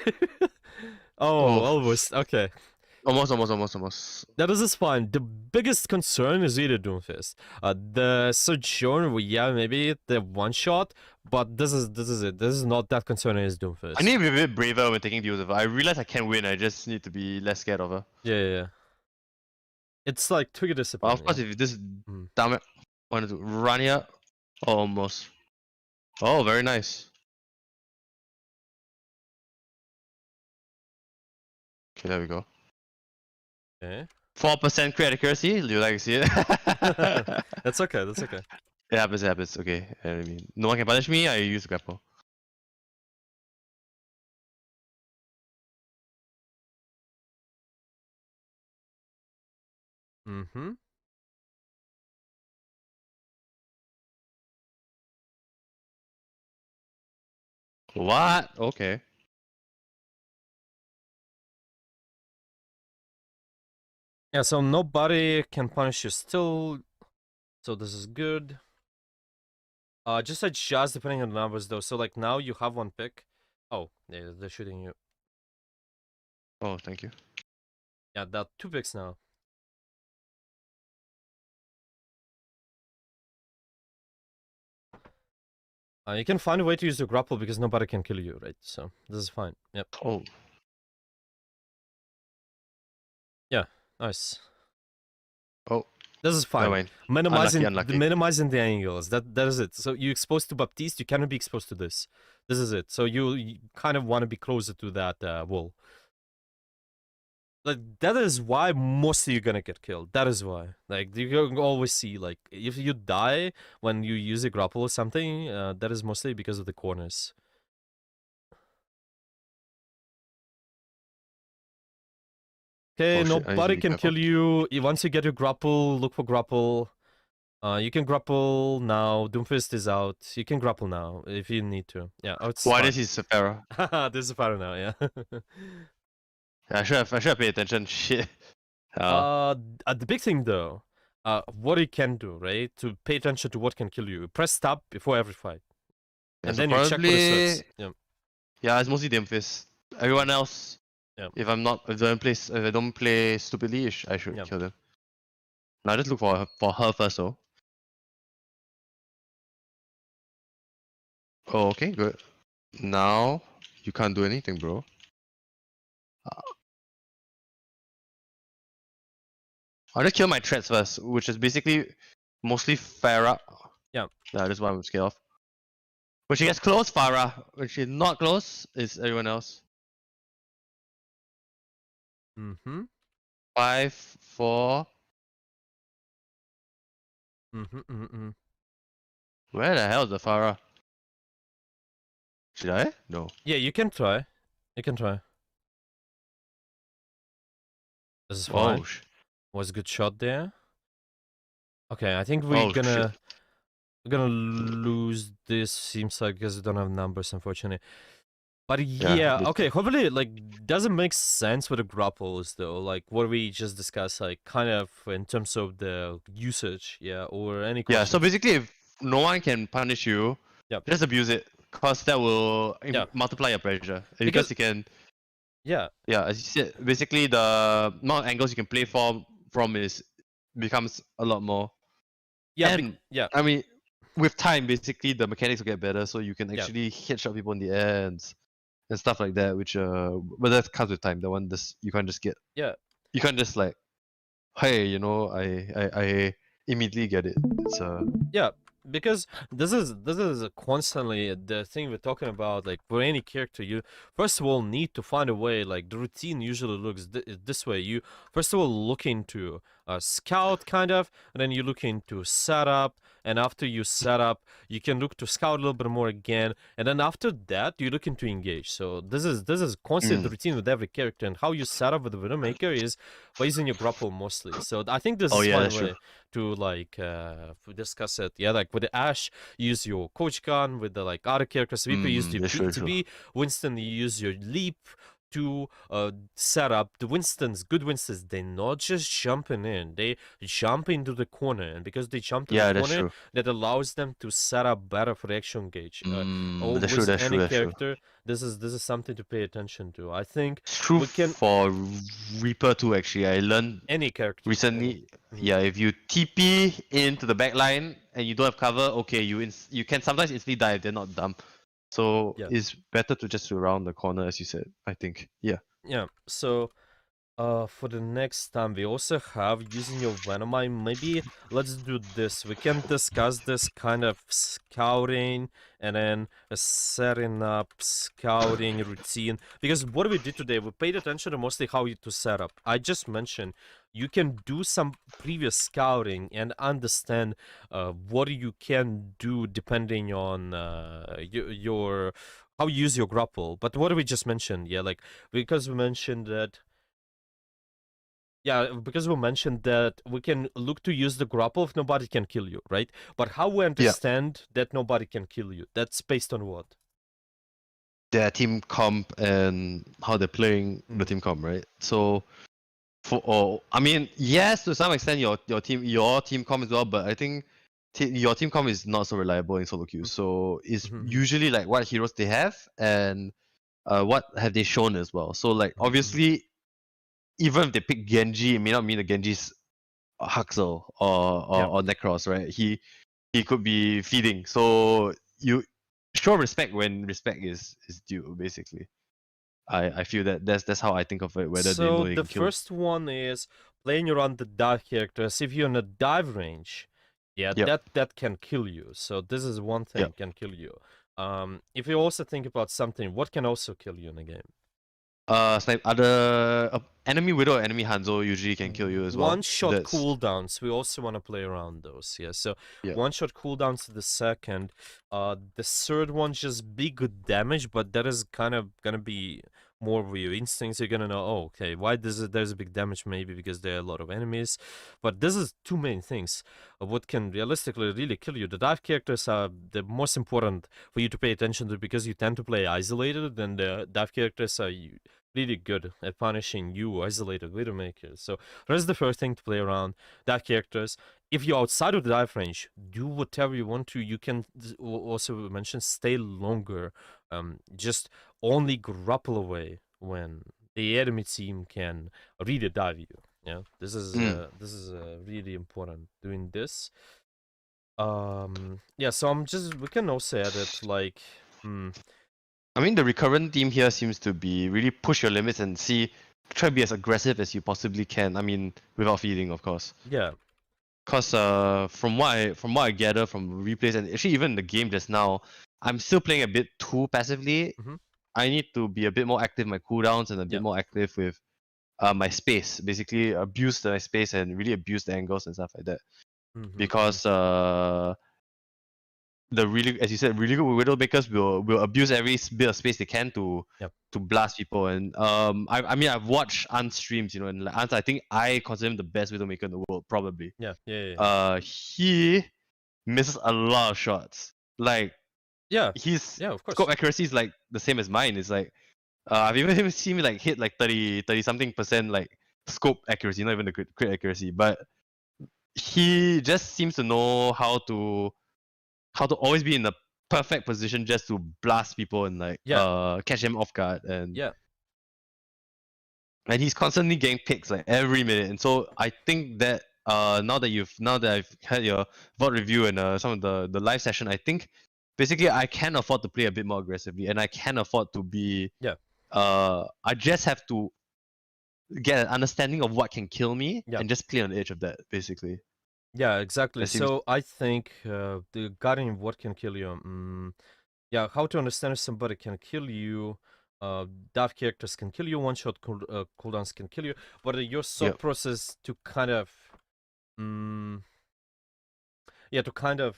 Oh. Almost. Okay. Almost. That is fine. The biggest concern is really Doomfist. The Sojourn, yeah, maybe the one shot, but this is it. This is not that concerning as Doomfist. I need to be a bit braver when taking deals with her. I realize I can win. I just need to be less scared of her. Yeah. It's like trigger discipline. But of course, if this damn it, wanted to run here, almost. Oh, very nice. Okay, there we go. Okay. 4% crit accuracy. You like to see it? That's okay. It happens. Okay. I mean, no one can punish me. I use grapple. Mm-hmm. What? Okay. Yeah, so nobody can punish you still. So this is good. Just adjust depending on the numbers though. So like now you have one pick. Oh, yeah, they're shooting you. Oh, thank you. Yeah, that 2 picks now. You can find a way to use the grapple because nobody can kill you, right? So this is fine. Yep. Oh. Yeah, nice. Oh. This is fine. Unlucky. Minimizing the angles. That is it. So you exposed to Baptiste, you cannot be exposed to this. This is it. So you kind of want to be closer to that wall. Like that is why mostly you're gonna get killed. That is why. Like you can always see like if you die when you use a grapple or something, that is mostly because of the corners. Okay, nobody can kill you. Once you get your grapple, look for grapple. You can grapple now. Doomfist is out. You can grapple now if you need to. Yeah. Oh, it's Why this is Sephara? This is Sephara now. Yeah. I should have paid attention. Shit. The big thing though, what you can do, right? To pay attention to what can kill you. Press tab before every fight, and then you check for the sets. Yeah, it's mostly Doomfist. Everyone else. Yeah. If I don't play stupidly, I should kill them. Now just look for her first, though. Oh, okay, good. Now you can't do anything, bro. I'll just kill my threats first, which is basically mostly Farah. Yeah. Yeah, that's what I'm scared of. When she gets close, Farah. When she's not close, it's everyone else. Mm-hmm. 5, 4. Where the hell is the Farah? Should I? No. Yeah, you can try. You can try. This is fine. Was a good shot there. Okay, I think we're gonna lose this. Seems like because we don't have numbers, unfortunately. But yeah, okay. Hopefully, like, doesn't make sense with the grapples though. Like what we just discussed, like kind of in terms of the usage, yeah, or any. Yeah. So basically, if no one can punish you, just abuse it, cause that will multiply your pressure. Because you can. Yeah. Yeah, as you said, basically the amount of angles you can play from becomes a lot more. Yeah. And I mean, with time, basically the mechanics will get better, so you can actually headshot people in the air and stuff like that. Which but that comes with time. That one, you can't just get. Yeah. You can't just like, hey, you know, I immediately get it. It's Yeah. Because this is constantly the thing we're talking about. Like for any character, you first of all need to find a way. Like the routine usually looks this way. You first of all look into scout kind of, and then you look into setup, and after you set up, you can look to scout a little bit more again, and then after that you look into engage. So this is constant routine with every character, and how you set up with the Widowmaker is by using your grapple mostly. So I think this is one way to like discuss it. Yeah, like with the Ashe, you use your coach gun. With the like other characters, Reaper use your B2B. Winston, you use your leap. to set up the Winstons, good Winstons. They're not just jumping in; they jump into the corner, and because they jump to the Yeah, that's corner, true. that allows them to set up better for the action gauge. Or That's true. with That's true. any That's true. character, this is something to pay attention to. I think It's true we can for Reaper too. Actually, I learned any character. recently. Mhm. Yeah, if you TP into the back line and you don't have cover, okay, you can sometimes instantly die if they're not dumb. So Yeah. it's better to just surround the corner, as you said. I think. Yeah. Yeah. So for the next time, we also have using your Venomite. Maybe let's do this. We can discuss this kind of scouting and then a setting up scouting routine. Because what we did today, we paid attention to mostly how to set up. I just mentioned you can do some previous scouting and understand what you can do depending on your how you use your grapple. But what we just mentioned, yeah, like because we mentioned that. Yeah, because we mentioned that we can look to use the grapple if nobody can kill you, right? But how we Yeah. understand that nobody can kill you? That's based on what? Their team comp and how they're playing the team comp, right? So I mean, yes, to some extent your team comp as well, but I think your team comp is not so reliable in solo queues. So it's usually like what heroes they have and what have they shown as well. So like obviously, even if they pick Genji, it may not mean the Genji's Haxel or Necros, right? He could be feeding. So you show respect when respect is due, basically. I feel that that's how I think of it. Whether they know So they the can kill. first one is playing around the dive characters. If you're in a dive range, yeah, Yep. that can kill you. So this is one thing Yep. can kill you. If you also think about something, what can also kill you in a game? Snipe other enemy Widow or enemy Hanzo usually can kill you as well. One-shot cooldowns. We also want to play around those. Yeah. So Yeah. one-shot cooldowns to the second. The third one just be good damage, but that is kind of gonna be more of your instincts. You're gonna know, oh, okay, why there's a big damage? Maybe because there are a lot of enemies. But this is two main things of what can realistically really kill you. The dive characters are the most important for you to pay attention to because you tend to play isolated, and the dive characters are really good at punishing you isolated Widowmakers. So that's the first thing to play around. Dive characters. If you're outside of the dive range, do whatever you want to. You can also mention stay longer. Just only grapple away when the enemy team can really dive you. Yeah, this is really important doing this. Yeah, so we can also add it like I mean, the recurrent theme here seems to be really push your limits and try to be as aggressive as you possibly can. I mean, without feeding, of course. yeah. Cause from what I gather from replays and actually even the game just now, I'm still playing a bit too passively. I need to be a bit more active with my cooldowns and a bit more active with my space. Basically, abuse my space and really abuse the angles and stuff like that. Because the really, as you said, really good Widowmakers will abuse every bit of space they can to blast people. And I mean I've watched Ant's streams, you know, and like Ant, I think I consider him the best Widowmaker in the world, probably. He misses a lot of shots. Like his of course. scope accuracy is like the same as mine. It's like I've even seen me like hit like 30 something percent like scope accuracy, not even the crit accuracy, but he just seems to know how to always be in the perfect position just to blast people and like catch them off guard. And and he's constantly getting picks like every minute. And so I think that now that I've had your VOD review and some of the live session, I think basically I can afford to play a bit more aggressively, and I can afford to be I just have to get an understanding of what can kill me and just play on the edge of that, basically. Yeah, exactly. That seems So I think the guiding what can kill you. Yeah, how to understand if somebody can kill you. Dive characters can kill you. One-shot cooldowns can kill you. But your thought process to kind of, to kind of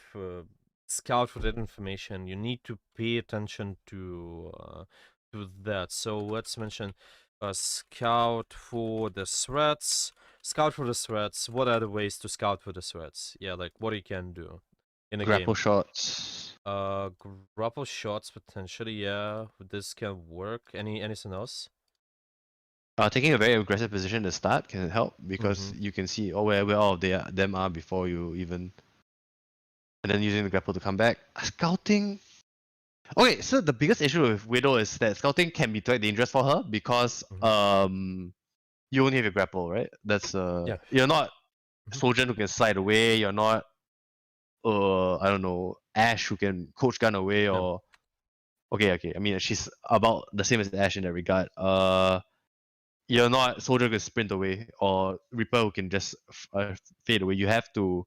scout for that information, you need to pay attention to that. So let's mention scout for the threats. Scout for the threats. What are the ways to scout for the threats? Yeah, like what you can do in a grapple game. shots. Grapple shots potentially. Yeah, this can work. Anything else? Taking a very aggressive position at the start can help because you can see where all of them are before you even, and then using the grapple to come back. Scouting. Okay, so the biggest issue with Widow is that scouting can be quite dangerous for her because you only have your grapple, right? That's Yeah. you're not Soldier who can slide away. You're not I don't know, Ash who can coach gun away or okay. I mean she's about the same as Ash in that regard. You're not Soldier who can sprint away or Reaper who can just fade away. You have to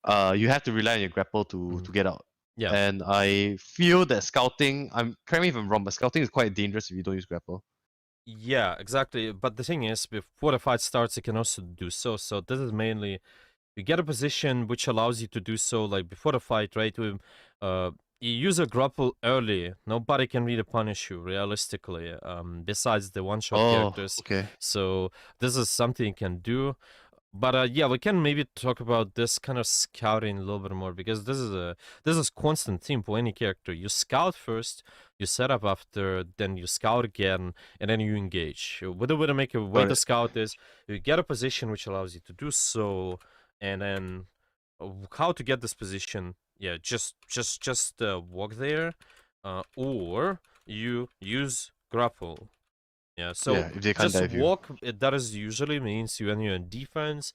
rely on your grapple to get out. Yeah. And I feel that scouting, correct me if I'm wrong, but scouting is quite dangerous if you don't use grapple. Yeah, exactly. But the thing is, before the fight starts, you can also do so. So this is mainly you get a position which allows you to do so, like before the fight, right? You use a grapple early. Nobody can really punish you realistically, besides the one-shot characters. Okay. So this is something you can do. But yeah, we can maybe talk about this kind of scouting a little bit more because this is constant theme for any character. You scout first, you set up after, then you scout again, and then you engage. What the way to make a way to scout is you get a position which allows you to do so, and then how to get this position? Yeah, just walk there, or you use grapple. Yeah, so if they can't just dive you. walk. That is usually means you when you're in defense,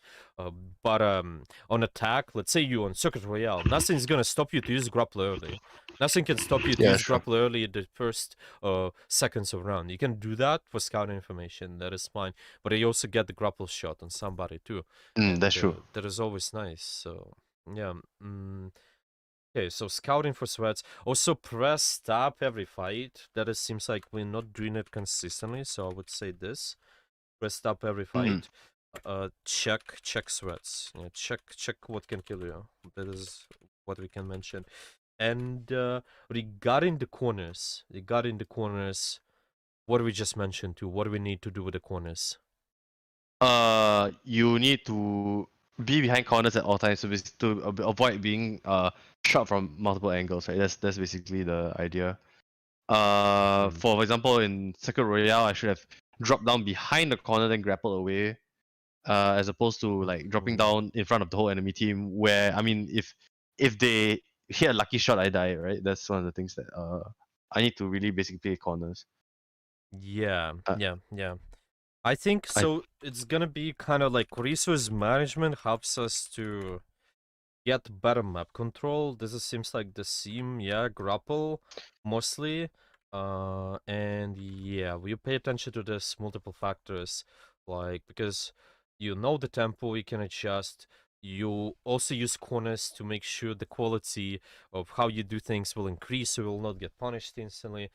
but on attack, let's say you on Circuit Royale, nothing's gonna stop you to use grapple early. Nothing can stop you to use grapple early in the first seconds of round. You can do that for scouting information. That is fine, but you also get the grapple shot on somebody too. That's true. That is always nice. So yeah. Okay, so scouting for sweats. Also, press stop every fight. That seems like we're not doing it consistently, so I would say this. Press stop every fight. Check sweats. Yeah, check what can kill you. That is what we can mention. And regarding the corners, what we just mentioned too. What do we need to do with the corners? You need to be behind corners at all times to avoid being shot from multiple angles, right? That's basically the idea. For example, in Circuit Royale, I should have dropped down behind the corner then grapple away, as opposed to like dropping down in front of the whole enemy team. Where I mean, if they hit a lucky shot, I die, right? That's one of the things that I need to really basically play corners. Yeah. I think so. It's gonna be kind of like resource management helps us to get better map control. Seems like the theme, yeah, grapple mostly. And yeah, we pay attention to this multiple factors, like because you know the tempo, you can adjust. You also use corners to make sure the quality of how you do things will increase, so you will not get punished instantly.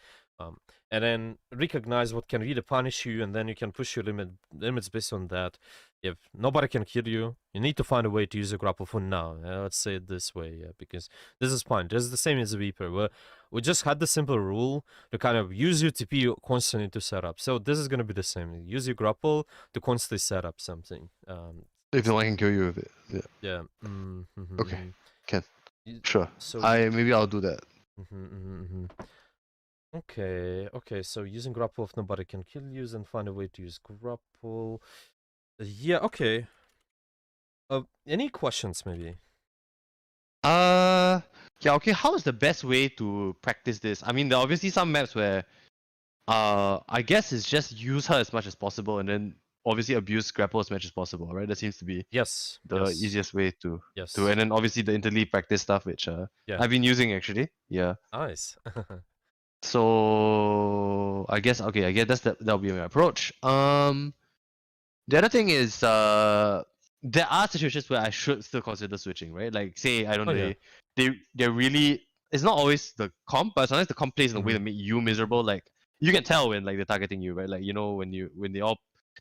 And then recognize what can really punish you, and then you can push your limits based on that. If nobody can kill you, you need to find a way to use a grapple for now. Let's say it this way, because this is fine. This is the same as a Reaper, where we just had the simple rule to kind of use your TP constantly to set up. So this is going to be the same. Use your grapple to constantly set up something. If no one can kill you with it, yeah. Okay, can. Sure. So maybe I'll do that. Okay, so using grapple if nobody can kill you, and find a way to use grapple. Yeah, okay. Any questions, maybe? Yeah, okay. How is the best way to practice this? I mean, there are obviously some maps where, I guess it's just use her as much as possible, and then obviously abuse grapple as much as possible, right? That seems to be the easiest way to do. And then obviously the interleave practice stuff, which I've been using actually. Yeah. Nice. So I guess that'll be my approach. The other thing is there are situations where I should still consider switching, right? Like say I don't know, they're really, it's not always the comp, but sometimes the comp plays in a way that make you miserable. Like you can tell when like they're targeting you, right? Like you know when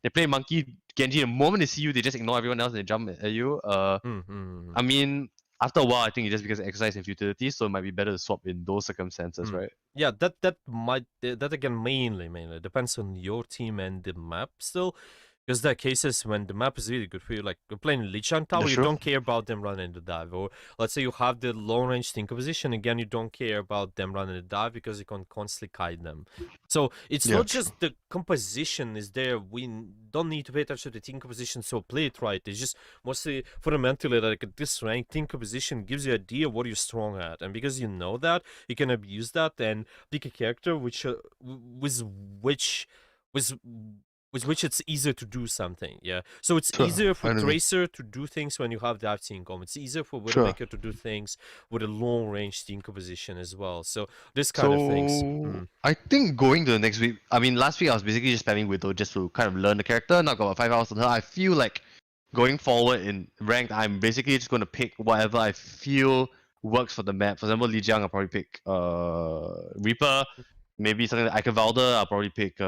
they play monkey Genji, the moment they see you, they just ignore everyone else and they jump at you. I mean, after a while, I think it's just because of exercise and futility, so it might be better to swap in those circumstances, right? Yeah, that again mainly depends on your team and the map still. Because there are cases when the map is really good for you, like you're playing Lijiang Tower, That's you true. don't care about them running the dive. Or let's say you have the long range tinker position, again, you don't care about them running the dive because you can constantly kite them. So it's Yeah, not true. just the composition is there. We don't need to pay attention to the tinker position, so play it right. It's just mostly fundamentally like this rank tinker position gives you an idea what you're strong at. And because you know that, you can abuse that and pick a character which with which it's easier to do something, yeah. So it's Sure. easier I for know what you mean. Tracer to do things when you have the team com. It's easier for Sure. Widowmaker to do things with a long range team composition as well. So this So kind of things. I think going to the next week. I mean, last week I was basically just spamming Widow just to kind of learn the character. Now got about 5 hours on her. I feel like going forward in ranked, I'm basically just going to pick whatever I feel works for the map. For example, Lijiang, I'll probably pick Reaper. Maybe something like Valda, I'll probably pick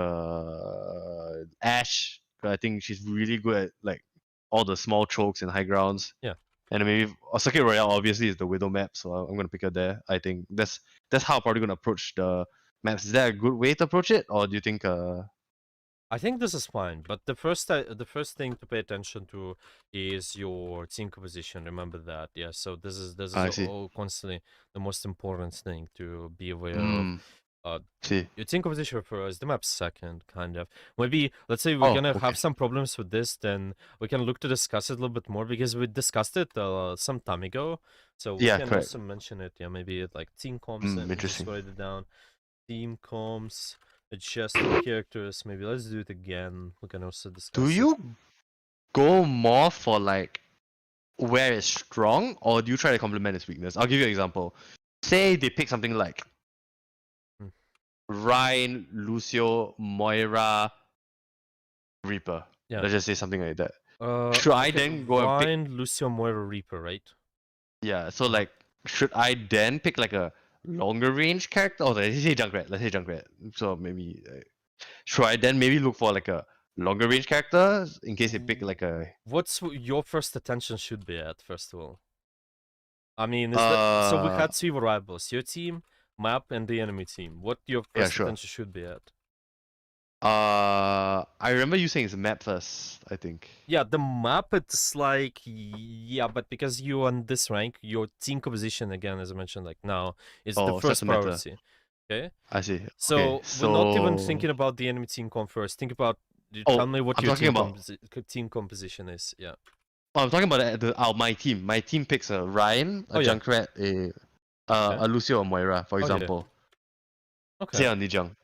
Ash. 'Cause I think she's really good at like all the small chokes and high grounds. Yeah. And then maybe Circuit Royale obviously is the Widow map, so I'm gonna pick her there. I think that's how I'm probably gonna approach the maps. Is that a good way to approach it, or do you think I think this is fine, but the first thing to pay attention to is your team composition. Remember that, yeah. So this is I see. all constantly the most important thing to be aware Mm, of. see. Your team composition first, the map second, kind of. Maybe let's say we're gonna okay. have some problems with this, then we can look to discuss it a little bit more because we discussed it some time ago. So we Yeah, can correct. also mention it. Yeah, maybe like team comps and just Interesting. write it down. Team comps. Adjust the characters. Maybe let's do it again. We can also discuss Do it. you go more for like where it's strong, or do you try to complement its weakness? I'll give you an example. Say they pick something like Ryan, Lucio, Moira, Reaper. Yeah. Let's just say something like that. Should I then go and pick? Ryan, Lucio, Moira, Reaper, right? Yeah. So like, should I then pick like a longer range character? Oh, let's say Junkrat. Let's say Junkrat. So maybe should I then maybe look for like a longer range character in case they pick like a. What's your first attention should be at, first of all? I mean, is that so? We had three variables: your team, map, and the enemy team. What your first attention should be at? I remember you saying it's map first, I think. Yeah, the map, it's like, yeah, but because you're on this rank, your team composition, again, as I mentioned, like now, is the first priority. Okay? I see. So, okay, we're not even thinking about the enemy team comp first. Think about, tell me what your team composition is. Yeah. Oh, I'm talking about my team. My team picks a Ryan, a Junkrat, a Lucio, or Moira, for example. Okay. Say on Lijiang.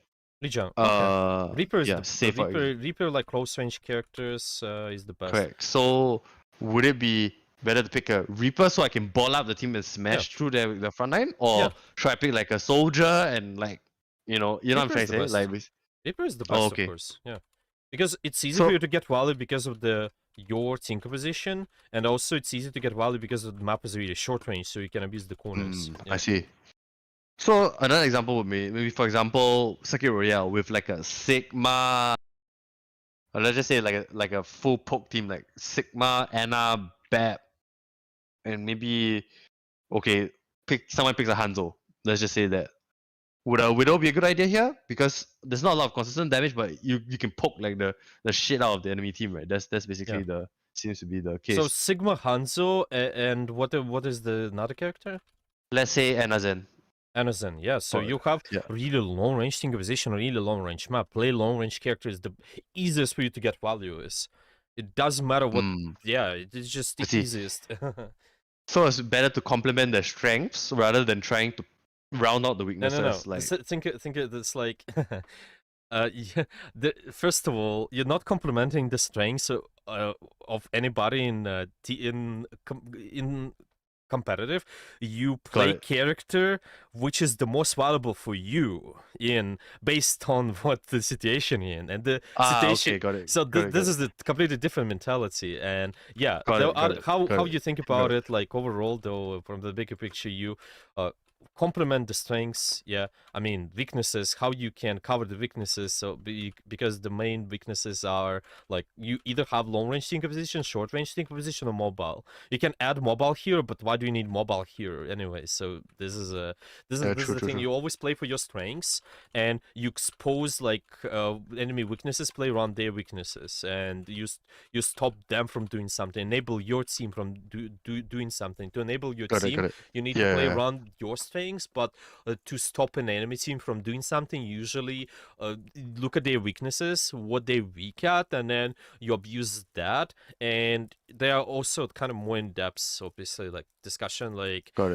Lijiang. Okay. Reaper is Reaper, like close range characters is the best. Correct. So would it be better to pick a Reaper so I can ball up the team and smash through the front line, or should I pick like a soldier and like you know what I'm trying to say? Like Reaper is the best, of course. Yeah, because it's easy for you to get value because of your team composition, and also it's easy to get value because the map is really short range, so you can abuse the corners. I see. So another example would be maybe, for example, Circuit Royale with like a Sigma. Let's just say like a full poke team like Sigma, Anna, Bab, and maybe someone picks a Hanzo. Let's just say that. Would a Widow be a good idea here? Because there's not a lot of consistent damage, but you can poke like the shit out of the enemy team, right? That's basically seems to be the case. So Sigma, Hanzo, and what is the another character? Let's say Anazen. Anazen, yeah. So you have really long range team composition, really long range map. Play long range characters. The easiest for you to get value is. It doesn't matter what. Yeah, it's just the easiest. So it's better to complement their strengths rather than trying to round out the weaknesses. No. Like think it's like. First of all, you're not complementing the strengths of anybody in competitive. You play character which is the most valuable for you based on what the situation in and the situation. Okay, got it. So this is a completely different mentality, and how you think about it, like overall though, from the bigger picture, you complement the strengths. Yeah, I mean weaknesses, how you can cover the weaknesses. So because the main weaknesses are like you either have long range think position, short range think position, or mobile. You can add mobile here, but why do you need mobile here anyway? So this is True, the true, thing. true. You always play for your strengths, and you expose like enemy weaknesses, play around their weaknesses, and you stop them from doing something, enable your team from doing something. To enable your Got it, team, got it. you need to Yeah, play yeah, around your strengths, but to stop an enemy team from doing something, usually look at their weaknesses, what they're weak at, and then you abuse that. And they are also kind of more in depth, obviously, like discussion, like got it.